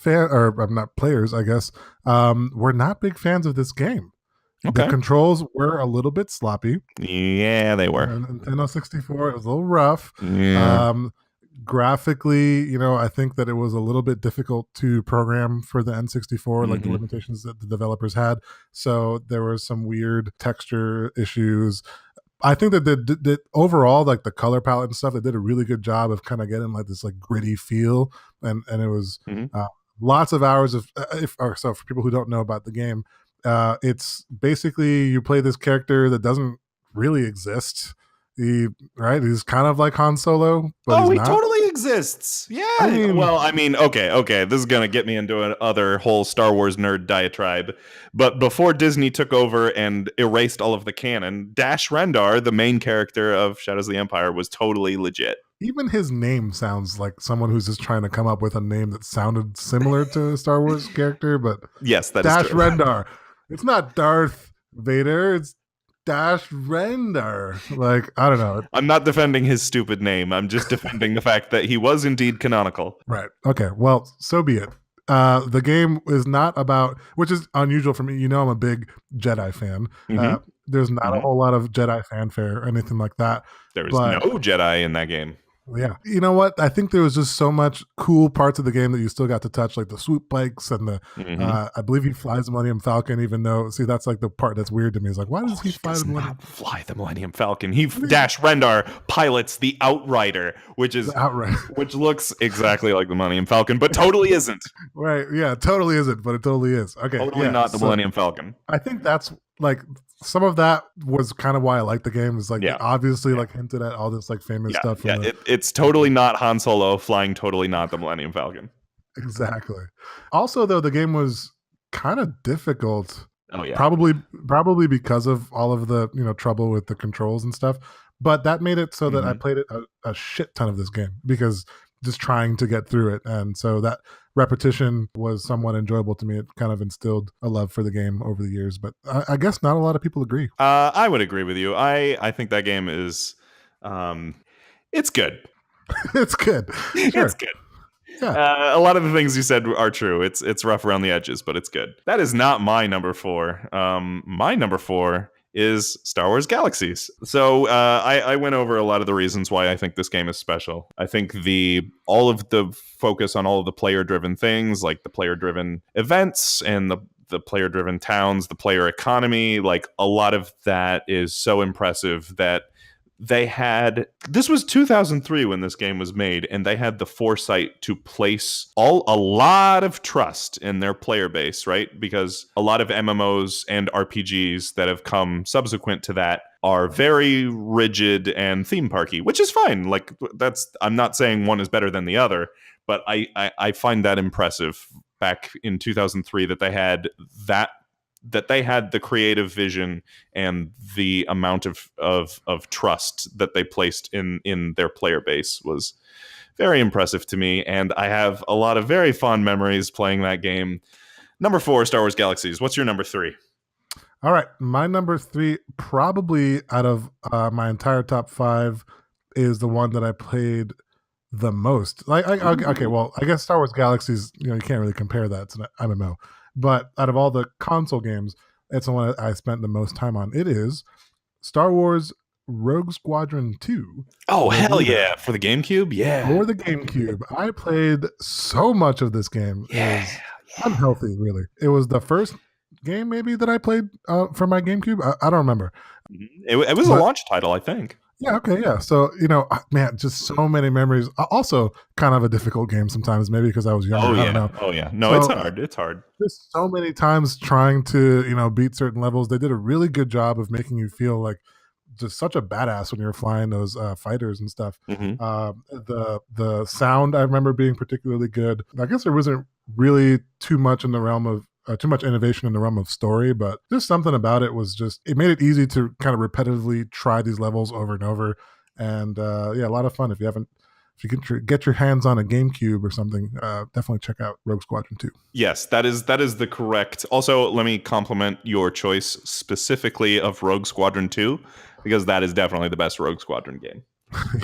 not players, I guess, were not big fans of this game. Okay. The controls were a little bit sloppy. Yeah, they were. Nintendo 64, it was a little rough. Yeah. Graphically, I think that it was a little bit difficult to program for the N64, like the limitations that the developers had. So there were some weird texture issues. I think that the overall, like the color palette and stuff, they did a really good job of kind of getting like this like gritty feel, and it was lots of hours of. So for people who don't know about the game, it's basically you play this character that doesn't really exist. He's kind of like Han Solo, but he totally exists. Yeah. I mean, okay. This is gonna get me into another whole Star Wars nerd diatribe. But before Disney took over and erased all of the canon, Dash Rendar, the main character of Shadows of the Empire, was totally legit. Even his name sounds like someone who's just trying to come up with a name that sounded similar to a Star Wars character, but yes, that Dash is true. Rendar. It's not Darth Vader. It's Dash Rendar. Like, I don't know. I'm not defending his stupid name. I'm just defending the fact that he was indeed canonical. Right. Okay. Well, so be it. The game is not about, which is unusual for me. I'm a big Jedi fan. There's not a whole lot of Jedi fanfare or anything like that. There is no Jedi in that game. Yeah. You know what? I think there was just so much cool parts of the game that you still got to touch, like the swoop bikes and the, I believe he flies the Millennium Falcon, even though, see, that's like the part that's weird to me. It's like, why does he fly the Millennium Falcon? Fly the Millennium Falcon. Dash Rendar pilots the Outrider, which looks exactly like the Millennium Falcon, but totally isn't. Right. Yeah, totally isn't, but it totally is. Okay. Totally not the Millennium Falcon. I think that's like some of that was kind of why I like the game. Is like obviously like hinted at all this like famous stuff. It's totally not Han Solo flying. Totally not the Millennium Falcon. Exactly. Also, though, the game was kind of difficult. Oh yeah. Probably because of all of the trouble with the controls and stuff. But that made it so that I played it a shit ton of this game because just trying to get through it, and so that repetition was somewhat enjoyable to me. It kind of instilled a love for the game over the years, but I guess not a lot of people agree. I would agree with you. I think that game is, it's good. It's good. Sure. It's good. Yeah. A lot of the things you said are true. It's rough around the edges, but it's good. That is not my number 4. My number 4 is Star Wars Galaxies. So I went over a lot of the reasons why I think this game is special. I think all of the focus on all of the player-driven things, like the player-driven events and the player-driven towns, the player economy, like a lot of that is so impressive that this was 2003 when this game was made, and they had the foresight to place a lot of trust in their player base, right? Because a lot of MMOs and RPGs that have come subsequent to that are very rigid and theme parky, which is fine. Like I'm not saying one is better than the other, but I find that impressive back in 2003 that they had the creative vision and the amount of trust that they placed in their player base was very impressive to me. And I have a lot of very fond memories playing that game. Number 4, Star Wars Galaxies. What's your number 3? All right. My number 3, probably out of my entire top 5, is the one that I played the most. Okay, well, I guess Star Wars Galaxies, you can't really compare that. It's an MMO. But out of all the console games, it's the one I spent the most time on. It is Star Wars Rogue Squadron 2 Oh, for the hell Vita. yeah. For the GameCube? Yeah. For the GameCube, I played so much of this game. It Yeah. was unhealthy, really. It was the first game maybe that I played for my GameCube. I don't remember. It was a But launch title, I think. yeah, okay, yeah. So, man, just so many memories. Also, kind of a difficult game sometimes, maybe because I was younger. Oh, I don't yeah. know. Oh, yeah. No, it's So, hard. It's hard. just so many times trying to, beat certain levels. They did a really good job of making you feel like just such a badass when you're flying those fighters and stuff. Hmm. The sound I remember being particularly good. I guess there wasn't really too much in the realm of too much innovation in the realm of story, but just something about it was just it made it easy to kind of repetitively try these levels over and over. And yeah, a lot of fun. If you can get your hands on a GameCube or something, definitely check out Rogue Squadron 2. Yes, that is the correct. Also, let me compliment your choice specifically of Rogue Squadron 2, because that is definitely the best Rogue Squadron game.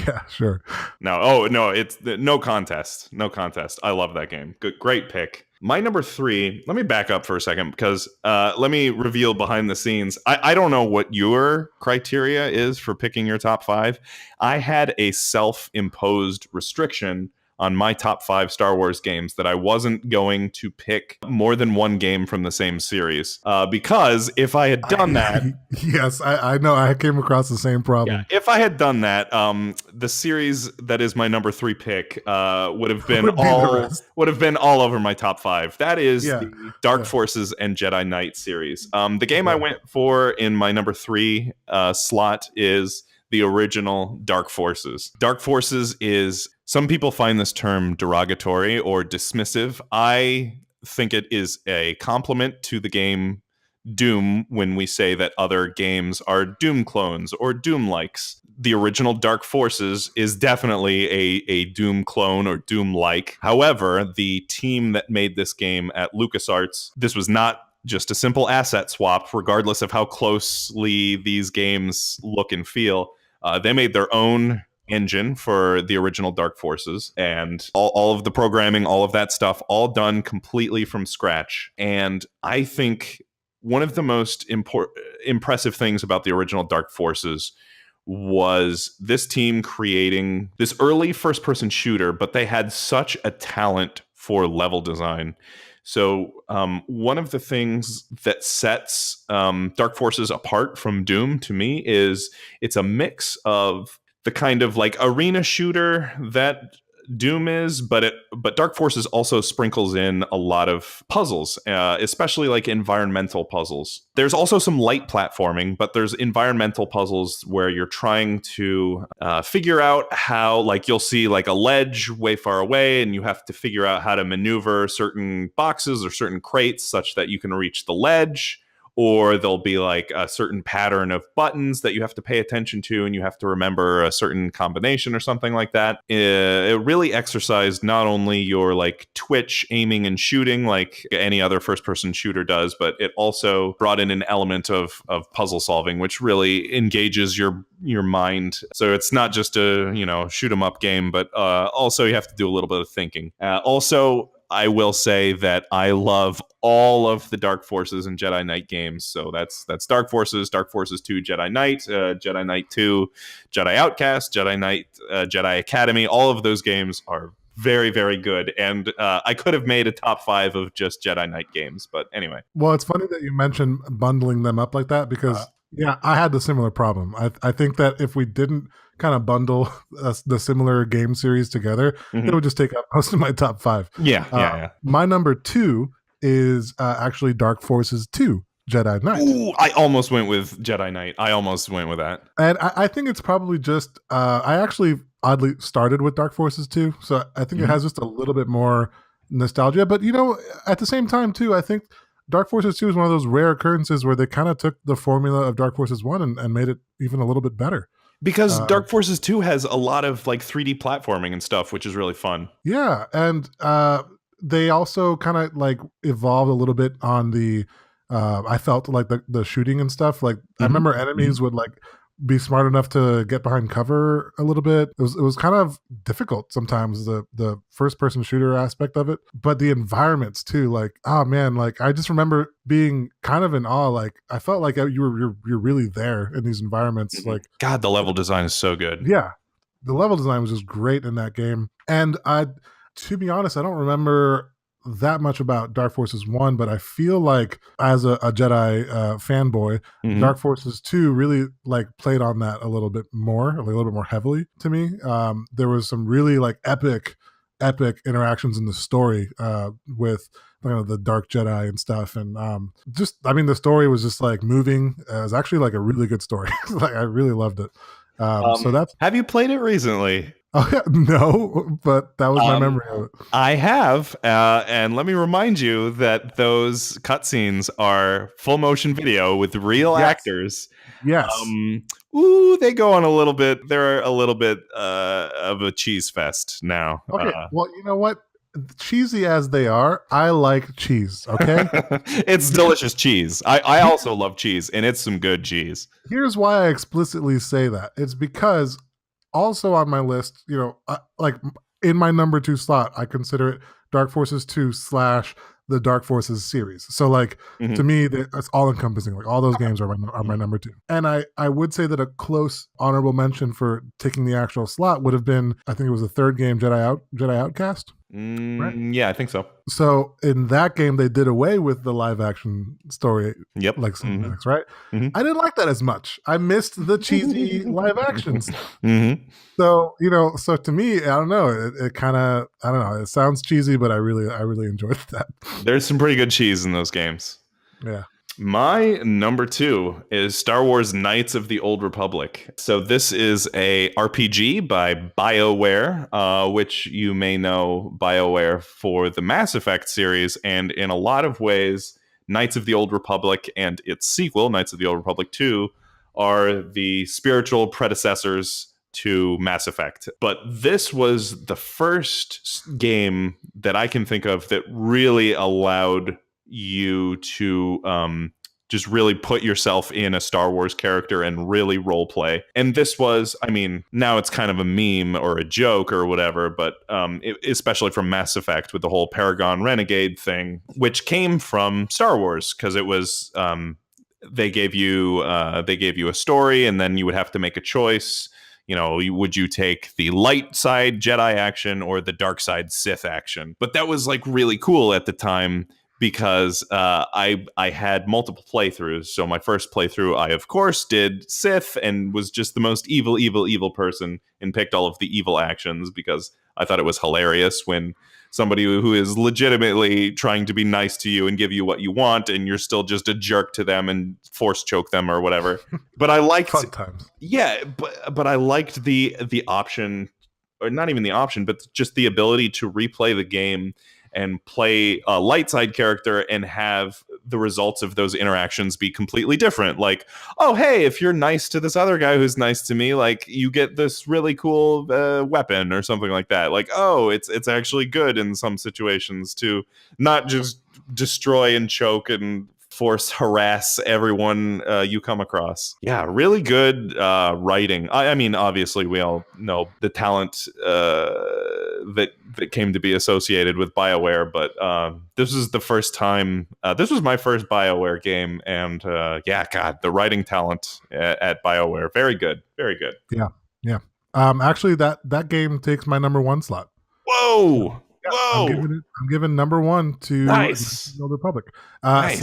Yeah, sure. No, it's no contest. No contest. I love that game. Good, great pick. My number 3, let me back up for a second because let me reveal behind the scenes. I don't know what your criteria is for picking your top 5. I had a self-imposed restriction on my top 5 Star Wars games that I wasn't going to pick more than one game from the same series. Because if I had done that... Yes, I know. I came across the same problem. Yeah, if I had done that, the series that is my number 3 pick would have been all over my top 5. That is the Dark Forces and Jedi Knight series. The game I went for in my number 3 slot is the original Dark Forces. Dark Forces is, some people find this term derogatory or dismissive. I think it is a compliment to the game Doom when we say that other games are Doom clones or Doom likes. The original Dark Forces is definitely a Doom clone or Doom like. However, the team that made this game at LucasArts, this was not just a simple asset swap, regardless of how closely these games look and feel. They made their own engine for the original Dark Forces, and all of the programming, all of that stuff, all done completely from scratch. And I think one of the most impressive things about the original Dark Forces was this team creating this early first-person shooter, but they had such a talent for level design. So one of the things that sets Dark Forces apart from Doom to me is it's a mix of the kind of like arena shooter that Doom is, but Dark Forces also sprinkles in a lot of puzzles, especially like environmental puzzles. There's also some light platforming, but there's environmental puzzles where you're trying to figure out how, like you'll see like a ledge way far away, and you have to figure out how to maneuver certain boxes or certain crates such that you can reach the ledge. Or there'll be like a certain pattern of buttons that you have to pay attention to, and you have to remember a certain combination or something like that. It really exercised not only your like twitch aiming and shooting like any other first-person shooter does, but it also brought in an element of puzzle solving, which really engages your mind. So it's not just a shoot 'em up game, but also you have to do a little bit of thinking. Also, I will say that I love all of the Dark Forces and Jedi Knight games. So that's Dark Forces, Dark Forces 2, Jedi Knight, Jedi Knight 2, Jedi Outcast, Jedi Knight, Jedi Academy. All of those games are very, very good. And I could have made a top 5 of just Jedi Knight games. But anyway. Well, it's funny that you mentioned bundling them up like that because, yeah, I had the similar problem. I think that if we didn't kind of bundle the similar game series together, it would just take up most of my top 5. Yeah. My number 2 is actually Dark Forces 2, Jedi Knight. Ooh, I almost went with Jedi Knight. I almost went with that. And I think it's probably just, I actually oddly started with Dark Forces 2, so I think it has just a little bit more nostalgia. But, at the same time, too, I think Dark Forces 2 is one of those rare occurrences where they kind of took the formula of Dark Forces 1 and made it even a little bit better. Because Dark Forces 2 has a lot of like 3D platforming and stuff, which is really fun. Yeah, and they also kind of like evolved a little bit on the I felt like the shooting and stuff. Like I remember enemies would like be smart enough to get behind cover a little bit. It was kind of difficult sometimes, the first person shooter aspect of it, but the environments too. Like, oh man, like I just remember being kind of in awe. Like I felt like you're really there in these environments. Like, God, the level design is so good. yeah, the level design was just great in that game. And to be honest, I don't remember that much about Dark Forces 1, but I feel like as a Jedi fanboy, Dark Forces 2 really like played on that a little bit more, like a little bit more heavily to me. There was some really like epic interactions in the story with the Dark Jedi and stuff, and just I mean the story was just like moving. It was actually like a really good story. Like I really loved it. So that's Have you played it recently? no, but that was my memory of it. I have, and let me remind you that those cutscenes are full motion video with real actors. Yes. They go on a little bit. They're a little bit of a cheese fest now. Okay. Well, you know what? Cheesy as they are, I like cheese. Okay. It's delicious cheese. I also love cheese, and it's some good cheese. Here's why I explicitly say that. It's because also on my list, like in my number 2 slot, I consider it Dark Forces 2 / the Dark Forces series. So like to me, it's all encompassing. Like all those games are my number 2. And I would say that a close honorable mention for taking the actual slot would have been, I think it was the third game, Jedi Outcast. Right? Yeah, I think so. So in that game, they did away with the live action story, Yep. like cinematics, right? I didn't like that as much. I missed the cheesy live action stuff. So so to me, I don't know. It kind of, I don't know. It sounds cheesy, but I really enjoyed that. There's some pretty good cheese in those games. Yeah. My number 2 is Star Wars Knights of the Old Republic. So this is a RPG by BioWare, which you may know BioWare for the Mass Effect series, and in a lot of ways, Knights of the Old Republic and its sequel, Knights of the Old Republic 2, are the spiritual predecessors to Mass Effect. But this was the first game that I can think of that really allowed you to just really put yourself in a Star Wars character and really role play. And this was, I mean, now it's kind of a meme or a joke or whatever, but especially from Mass Effect with the whole Paragon Renegade thing, which came from Star Wars, because it was they gave you a story, and then you would have to make a choice. Would you take the light side Jedi action or the dark side Sith action? But that was like really cool at the time, because I had multiple playthroughs. So my first playthrough, I of course did Sith and was just the most evil person and picked all of the evil actions, because I thought it was hilarious when somebody who is legitimately trying to be nice to you and give you what you want, and you're still just a jerk to them and force choke them or whatever. But I liked Fun times. Yeah, but I liked the option, or not even the option, but just the ability to replay the game and play a light side character and have the results of those interactions be completely different. Like, oh, hey, if you're nice to this other guy who's nice to me, like you get this really cool weapon or something like that. Like, oh, it's actually good in some situations to not just destroy and choke and force harass everyone you come across. Yeah, really good writing. I mean, obviously, we all know the talent that came to be associated with BioWare, but this was the first time. This was my first BioWare game, and yeah, God, the writing talent at BioWare, very good, very good. Yeah. Actually, that game takes my number 1 slot. Whoa. Yeah, Whoa! I'm giving number 1 to the Old Republic Nice.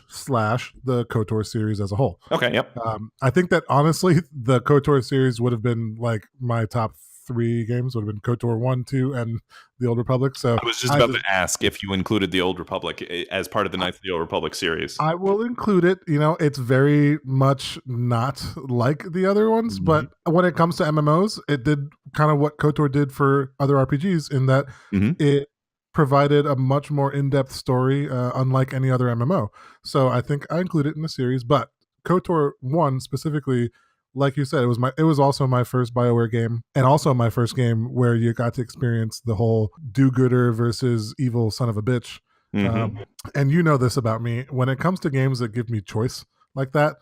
slash the KOTOR series as a whole. Okay, yep. I think that honestly, the KOTOR series would have been like my top 3 games. Would have been KOTOR 1, 2, and the Old Republic. So I was just about to ask if you included the Old Republic as part of the Knights of the Old Republic series. I will include it. It's very much not like the other ones, but when it comes to MMOs, it did kind of what KOTOR did for other RPGs in that it provided a much more in-depth story, unlike any other MMO. So I think I include it in the series, but KOTOR 1 specifically, like you said, it was also my first BioWare game, and also my first game where you got to experience the whole do-gooder versus evil son of a bitch. And you know this about me. When it comes to games that give me choice like that,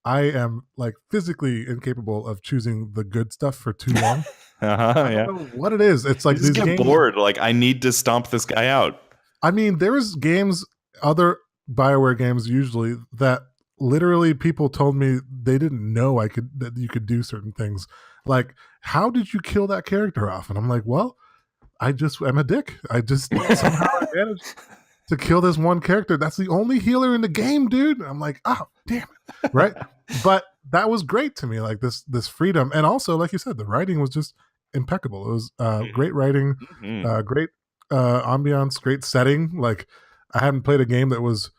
I am like physically incapable of choosing the good stuff for too long. I don't Yeah. know what it is. It's You like just these get games. bored. Like, I need to stomp this guy out. I mean, there's games, other Bioware games usually, that literally people told me they didn't know that you could do certain things. Like, how did you kill that character off? And I'm like, well, I just am a dick. I just somehow managed to kill this one character. That's the only healer in the game, dude. I'm like, oh, damn it. Right. But that was great to me, like this freedom. And also, like you said, the writing was just impeccable. It was great writing, Mhm. great ambiance, great setting. Like, I haven't played a game that was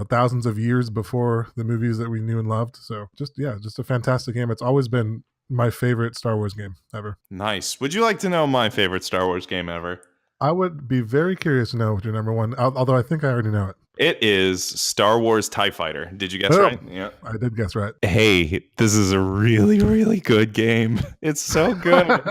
thousands of years before the movies that we knew and loved. So just a fantastic game. It's always been my favorite Star Wars game ever. Nice. Would you like to know my favorite Star Wars game ever? I would be very curious to know what your number one, although I think I already know it. It is Star Wars TIE Fighter. Did you guess right? Boom. Yeah. I did guess right. Hey, this is a really, really good game. It's so good.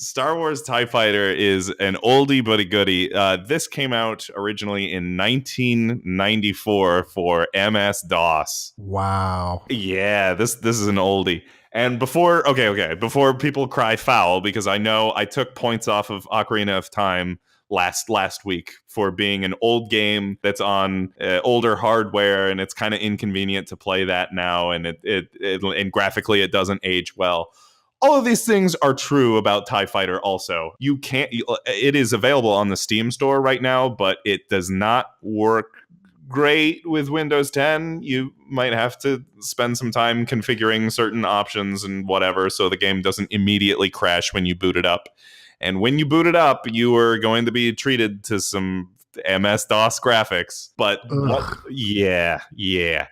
Star Wars TIE Fighter is an oldie but a goodie. This came out originally in 1994 for MS-DOS. Wow. Yeah, this is an oldie. And before people cry foul, because I know I took points off of Ocarina of Time last week for being an old game that's on older hardware, and it's kind of inconvenient to play that now, and and graphically it doesn't age well. All of these things are true about TIE Fighter also. It is available on the Steam store right now, but it does not work great with Windows 10. You might have to spend some time configuring certain options and whatever so the game doesn't immediately crash when you boot it up. And when you boot it up, you are going to be treated to some MS-DOS graphics. But yeah.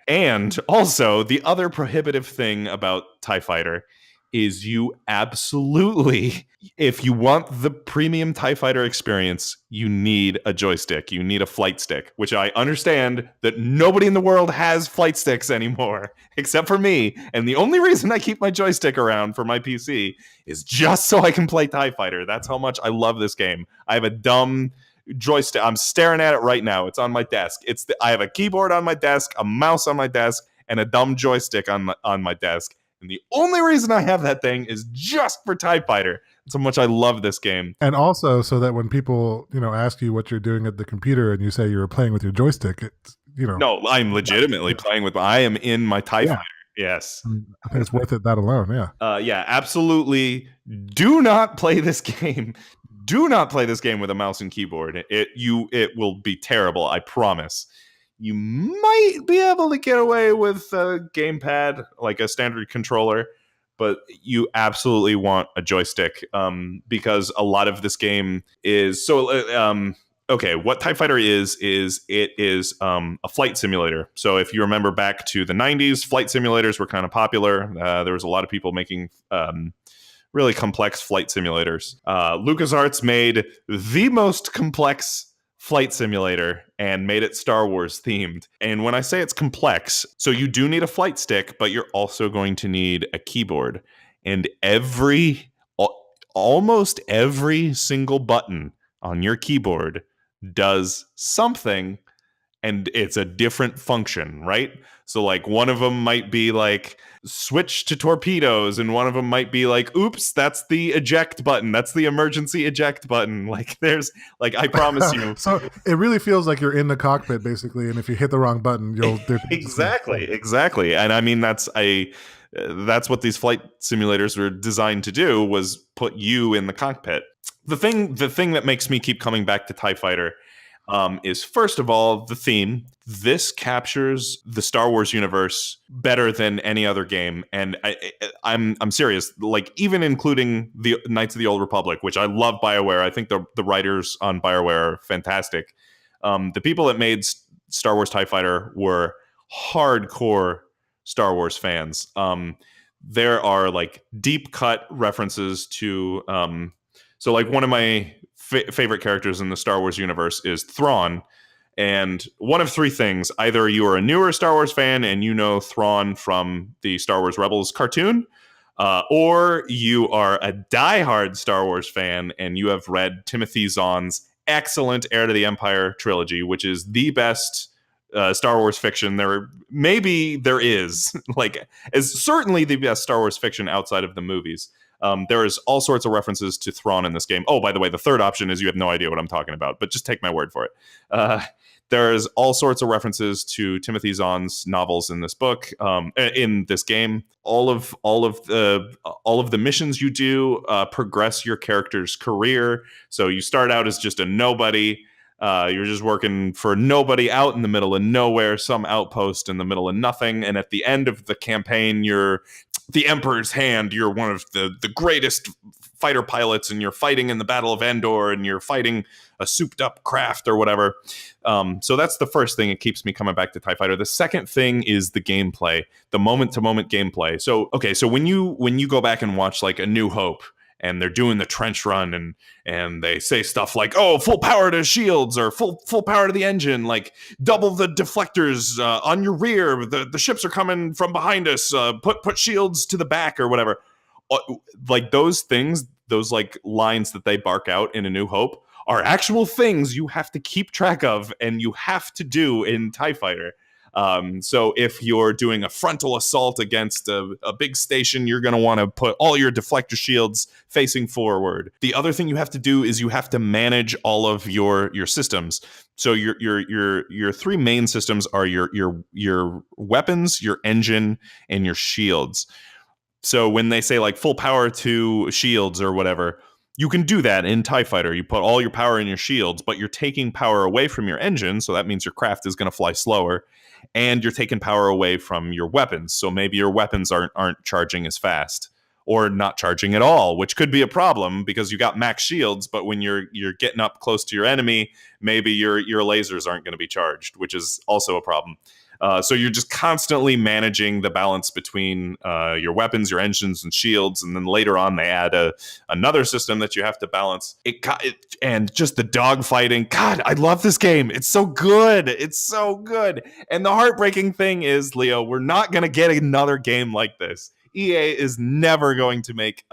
And also, the other prohibitive thing about TIE Fighter is you absolutely, if you want the premium TIE Fighter experience, you need a joystick. You need a flight stick, which I understand that nobody in the world has flight sticks anymore, except for me. And the only reason I keep my joystick around for my PC is just so I can play TIE Fighter. That's how much I love this game. I have a dumb joystick. I'm staring at it right now. It's on my desk. I have a keyboard on my desk, a mouse on my desk, and a dumb joystick on my desk. And the only reason I have that thing is just for TIE Fighter. That's how much I love this game. And also, so that when people, ask you what you're doing at the computer and you say you were playing with your joystick, it's, No, I'm legitimately playing with I am in my TIE Fighter. Yes. I think it's worth it that alone, yeah. Yeah, absolutely. Do not play this game. Do not play this game with a mouse and keyboard. It will be terrible, I promise. You might be able to get away with a gamepad, like a standard controller, but you absolutely want a joystick because a lot of this game is okay, what TIE Fighter is it is a flight simulator. So if you remember back to the 90s, flight simulators were kind of popular. There was a lot of people making really complex flight simulators. LucasArts made the most complex flight simulator and made it Star Wars themed. And when I say it's complex, so you do need a flight stick, but you're also going to need a keyboard. And almost every single button on your keyboard does something, and it's a different function, right? So like one of them might be like switch to torpedoes, and one of them might be like, oops, that's the eject button. That's the emergency eject button. Like there's like, I promise you. So it really feels like you're in the cockpit basically, and if you hit the wrong button, you'll exactly. And I mean that's what these flight simulators were designed to do, was put you in the cockpit. The thing that makes me keep coming back to TIE Fighter is, first of all, the theme. This captures the Star Wars universe better than any other game, and I'm serious. Like, even including the Knights of the Old Republic, which I love BioWare. I think the writers on BioWare are fantastic. The people that made Star Wars TIE Fighter were hardcore Star Wars fans. There are like deep cut references to so like one of my favorite characters in the Star Wars universe is Thrawn. And one of three things: either you are a newer Star Wars fan and you know Thrawn from the Star Wars Rebels cartoon, or you are a diehard Star Wars fan and you have read Timothy Zahn's excellent Heir to the Empire trilogy, which is the best Star Wars fiction maybe there is like as certainly the best Star Wars fiction outside of the movies. There is all sorts of references to Thrawn in this game. Oh, by the way, the third option is you have no idea what I'm talking about, but just take my word for it. There's all sorts of references to Timothy Zahn's novels in this book, in this game. All of the missions you do progress your character's career. So you start out as just a nobody. You're just working for nobody out in the middle of nowhere, some outpost in the middle of nothing. And at the end of the campaign, you're the Emperor's Hand. You're one of the greatest fighter pilots, and you're fighting in the Battle of Endor, and you're fighting a souped up craft or whatever. So that's the first thing that keeps me coming back to TIE Fighter. The second thing is the gameplay, the moment to moment gameplay. So when you go back and watch like A New Hope, and they're doing the trench run, and they say stuff like, "Oh, full power to shields," or full power to the engine, like double the deflectors on your rear. The ships are coming from behind us. Put shields to the back or whatever. Like those things, those like lines that they bark out in A New Hope are actual things you have to keep track of and you have to do in TIE Fighter. So if you're doing a frontal assault against a big station, you're going to want to put all your deflector shields facing forward. The other thing you have to do is you have to manage all of your systems. So your three main systems are your weapons, your engine, and your shields. So when they say like full power to shields or whatever, you can do that in TIE Fighter. You put all your power in your shields, but you're taking power away from your engine, so that means your craft is going to fly slower, and you're taking power away from your weapons. So maybe your weapons aren't charging as fast, or not charging at all, which could be a problem because you got max shields, but when you're getting up close to your enemy, maybe your lasers aren't going to be charged, which is also a problem. So you're just constantly managing the balance between your weapons, your engines, and shields, and then later on they add another system that you have to balance. And just the dogfighting. God, I love this game. It's so good. It's so good. And the heartbreaking thing is, Leo, we're not going to get another game like this. EA is never going to make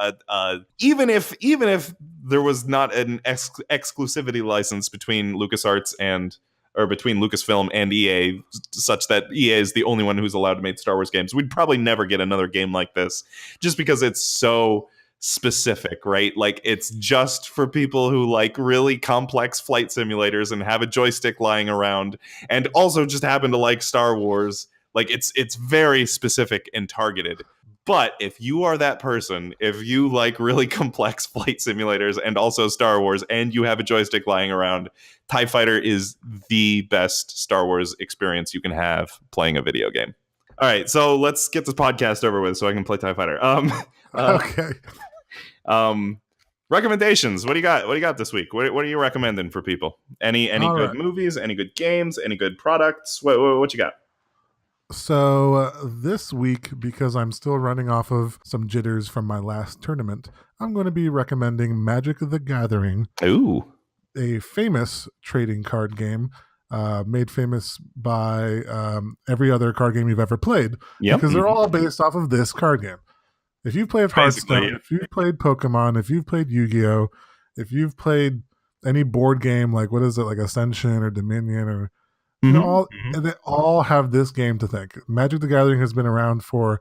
even if there was not an exclusivity license between between Lucasfilm and EA, such that EA is the only one who's allowed to make Star Wars games, we'd probably never get another game like this, just because it's so specific, right? Like it's just for people who like really complex flight simulators and have a joystick lying around, and also just happen to like Star Wars. Like it's very specific and targeted. But if you are that person, if you like really complex flight simulators and also Star Wars, and you have a joystick lying around, TIE Fighter is the best Star Wars experience you can have playing a video game. All right, so let's get this podcast over with so I can play TIE Fighter. Okay. Recommendations. What do you got? What do you got this week? What are you recommending for people? Any All good right. movies? Any good games? Any good products? What you got? So this week, because I'm still running off of some jitters from my last tournament, I'm going to be recommending Magic the Gathering, Ooh, a famous trading card game made famous by every other card game you've ever played, yep. because they're all based off of this card game. If you've played Hearthstone, Basically, yeah. if you've played Pokemon, if you've played Yu-Gi-Oh, if you've played any board game, like what is it, like Ascension or Dominion or they all have this game to thank. Magic the Gathering has been around for,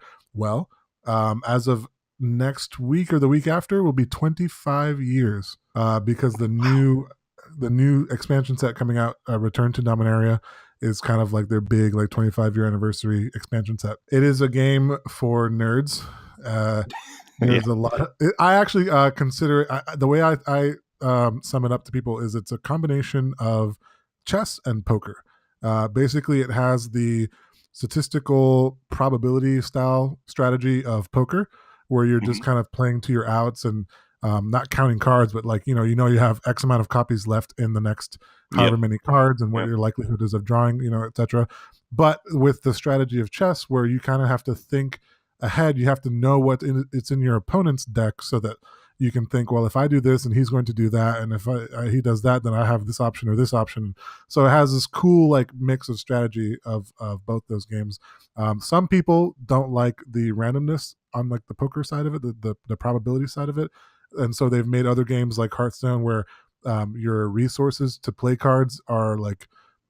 as of next week or the week after, will be 25 years because the new expansion set coming out, Return to Dominaria, is kind of like their big 25-year anniversary expansion set. It is a game for nerds. There's a lot. I actually consider it, the way I sum it up to people is it's a combination of chess and poker. Basically, it has the statistical probability style strategy of poker, where you're just kind of playing to your outs and not counting cards, but you have X amount of copies left in the next however many cards, and what your likelihood is of drawing, etc. But with the strategy of chess, where you kind of have to think ahead, you have to know it's in your opponent's deck, so that you can think, well, if I do this and he's going to do that, and if he does that, then I have this option or this option. So it has this cool mix of strategy of both those games. Some people don't like the randomness on the poker side of it, the probability side of it, and so they've made other games like Hearthstone where your resources to play cards are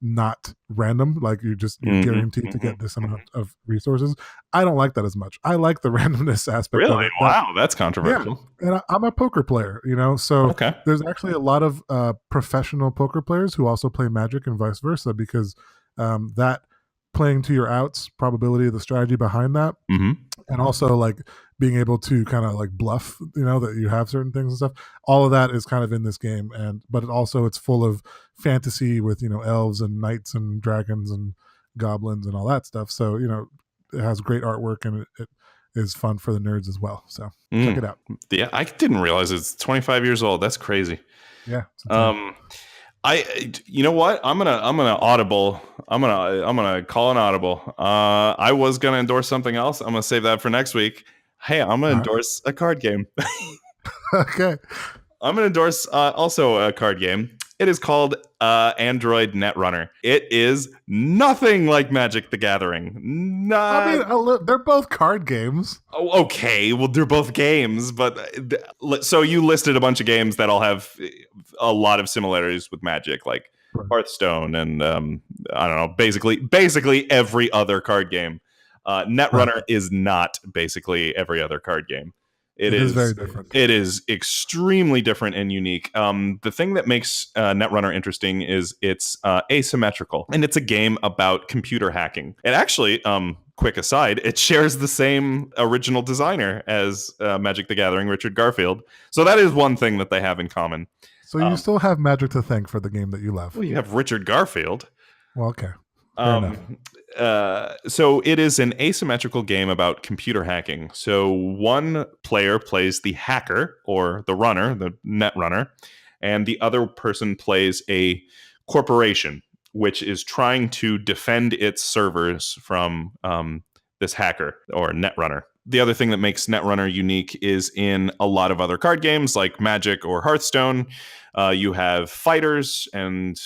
not random. Like you're guaranteed to get this amount of resources. I don't like that as much. I like the randomness aspect of Really? it. Wow, that's Yeah, controversial. and I'm a poker player, so Okay. there's actually a lot of professional poker players who also play Magic and vice versa, because that playing to your outs, probability of the strategy behind that, and also like being able to kind of like bluff, that you have certain things and stuff. All of that is kind of in this game, but it's full of fantasy with elves and knights and dragons and goblins and all that stuff. So it has great artwork, and it is fun for the nerds as well. So check it out. Yeah, I didn't realize it's 25 years old. That's crazy. Yeah. You know what? I'm gonna audible. I'm gonna call an audible. I was gonna endorse something else. I'm gonna save that for next week. Hey, I'm gonna endorse a card game. Okay. I'm gonna endorse also a card game. It is called Android Netrunner. It is nothing like Magic the Gathering. They're both card games. Oh, okay. Well, they're both games, but so you listed a bunch of games that all have a lot of similarities with Magic, like Hearthstone and I don't know, basically every other card game. Netrunner is not basically every other card game. It is very different. It is extremely different and unique. The thing that makes Netrunner interesting is it's asymmetrical, and it's a game about computer hacking. And actually, quick aside, it shares the same original designer as Magic the Gathering, Richard Garfield. So that is one thing that they have in common. So you still have Magic to thank for the game that you love. Well, you have Richard Garfield. Well, okay. Fair enough. So it is an asymmetrical game about computer hacking. So one player plays the hacker or the runner, the net runner, and the other person plays a corporation, which is trying to defend its servers from this hacker or net runner. The other thing that makes Netrunner unique is in a lot of other card games like Magic or Hearthstone, you have fighters, and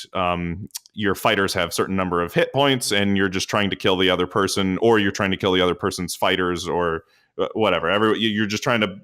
your fighters have a certain number of hit points, and you're just trying to kill the other person, or you're trying to kill the other person's fighters, or whatever. You're just trying to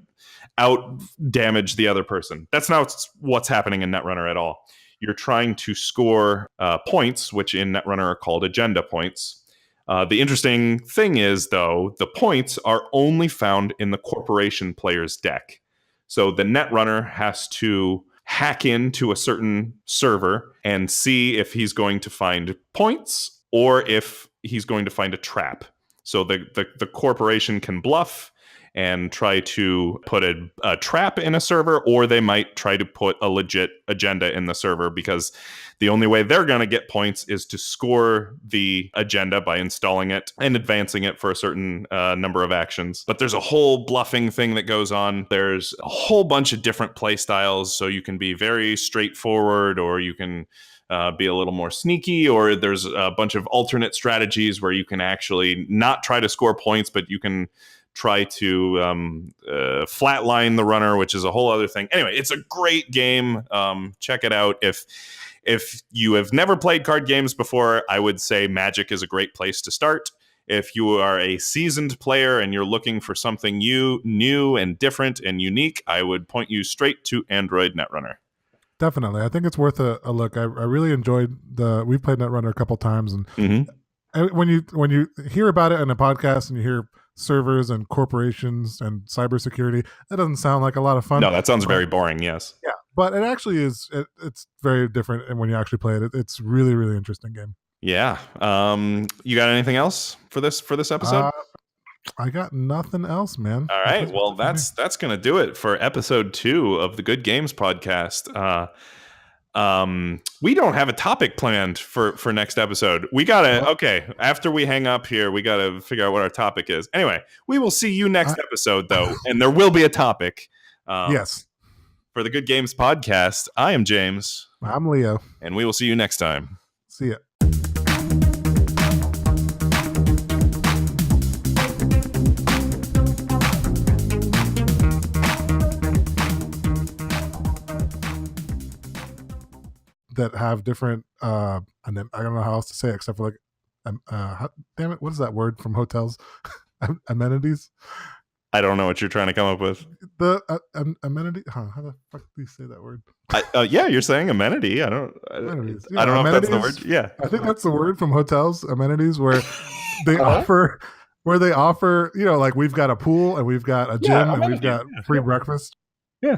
out damage the other person. That's not what's happening in Netrunner at all. You're trying to score points, which in Netrunner are called agenda points. The interesting thing is, though, the points are only found in the corporation player's deck. So the Netrunner has to hack into a certain server and see if he's going to find points or if he's going to find a trap. So the corporation can bluff and try to put a trap in a server, or they might try to put a legit agenda in the server, because the only way they're going to get points is to score the agenda by installing it and advancing it for a certain number of actions. But there's a whole bluffing thing that goes on. There's a whole bunch of different play styles, so you can be very straightforward, or you can be a little more sneaky, or there's a bunch of alternate strategies where you can actually not try to score points, but you can try to flatline the runner, which is a whole other thing. Anyway, it's a great game. Check it out. If you have never played card games before, I would say Magic is a great place to start. If you are a seasoned player and you're looking for something new and different and unique, I would point you straight to Android Netrunner. Definitely. I think it's worth a look. I really enjoyed we've played Netrunner a couple times, and when you hear about it in a podcast and you hear servers and corporations and cybersecurity, that doesn't sound like a lot of fun. No, that sounds very boring. Yes. Yeah, but it actually is. It's very different, and when you actually play it, it's really, really interesting game. Yeah. You got anything else for this episode? I got nothing else, man. All right. Well, that's gonna do it for episode 2 of the Good Games podcast. We don't have a topic planned for next episode. We gotta after we hang up here, we gotta figure out what our topic is. Anyway, we will see you next episode, though, and there will be a topic. Yes. For the Good Games podcast, I am James. I'm Leo. And we will see you next time. See ya. That have different and then I don't know how else to say it except for like damn it, what is that word from hotels? Amenities. I don't know what you're trying to come up with. The amenity. Huh, how the fuck do you say that word? Yeah, you're saying amenity. I don't. Amenities. I Yeah, don't know if that's the amenities. word. Yeah. I think that's the word from hotels. Amenities where they offer, like we've got a pool and we've got a Yeah, gym and we've amenities. got free breakfast. Yeah.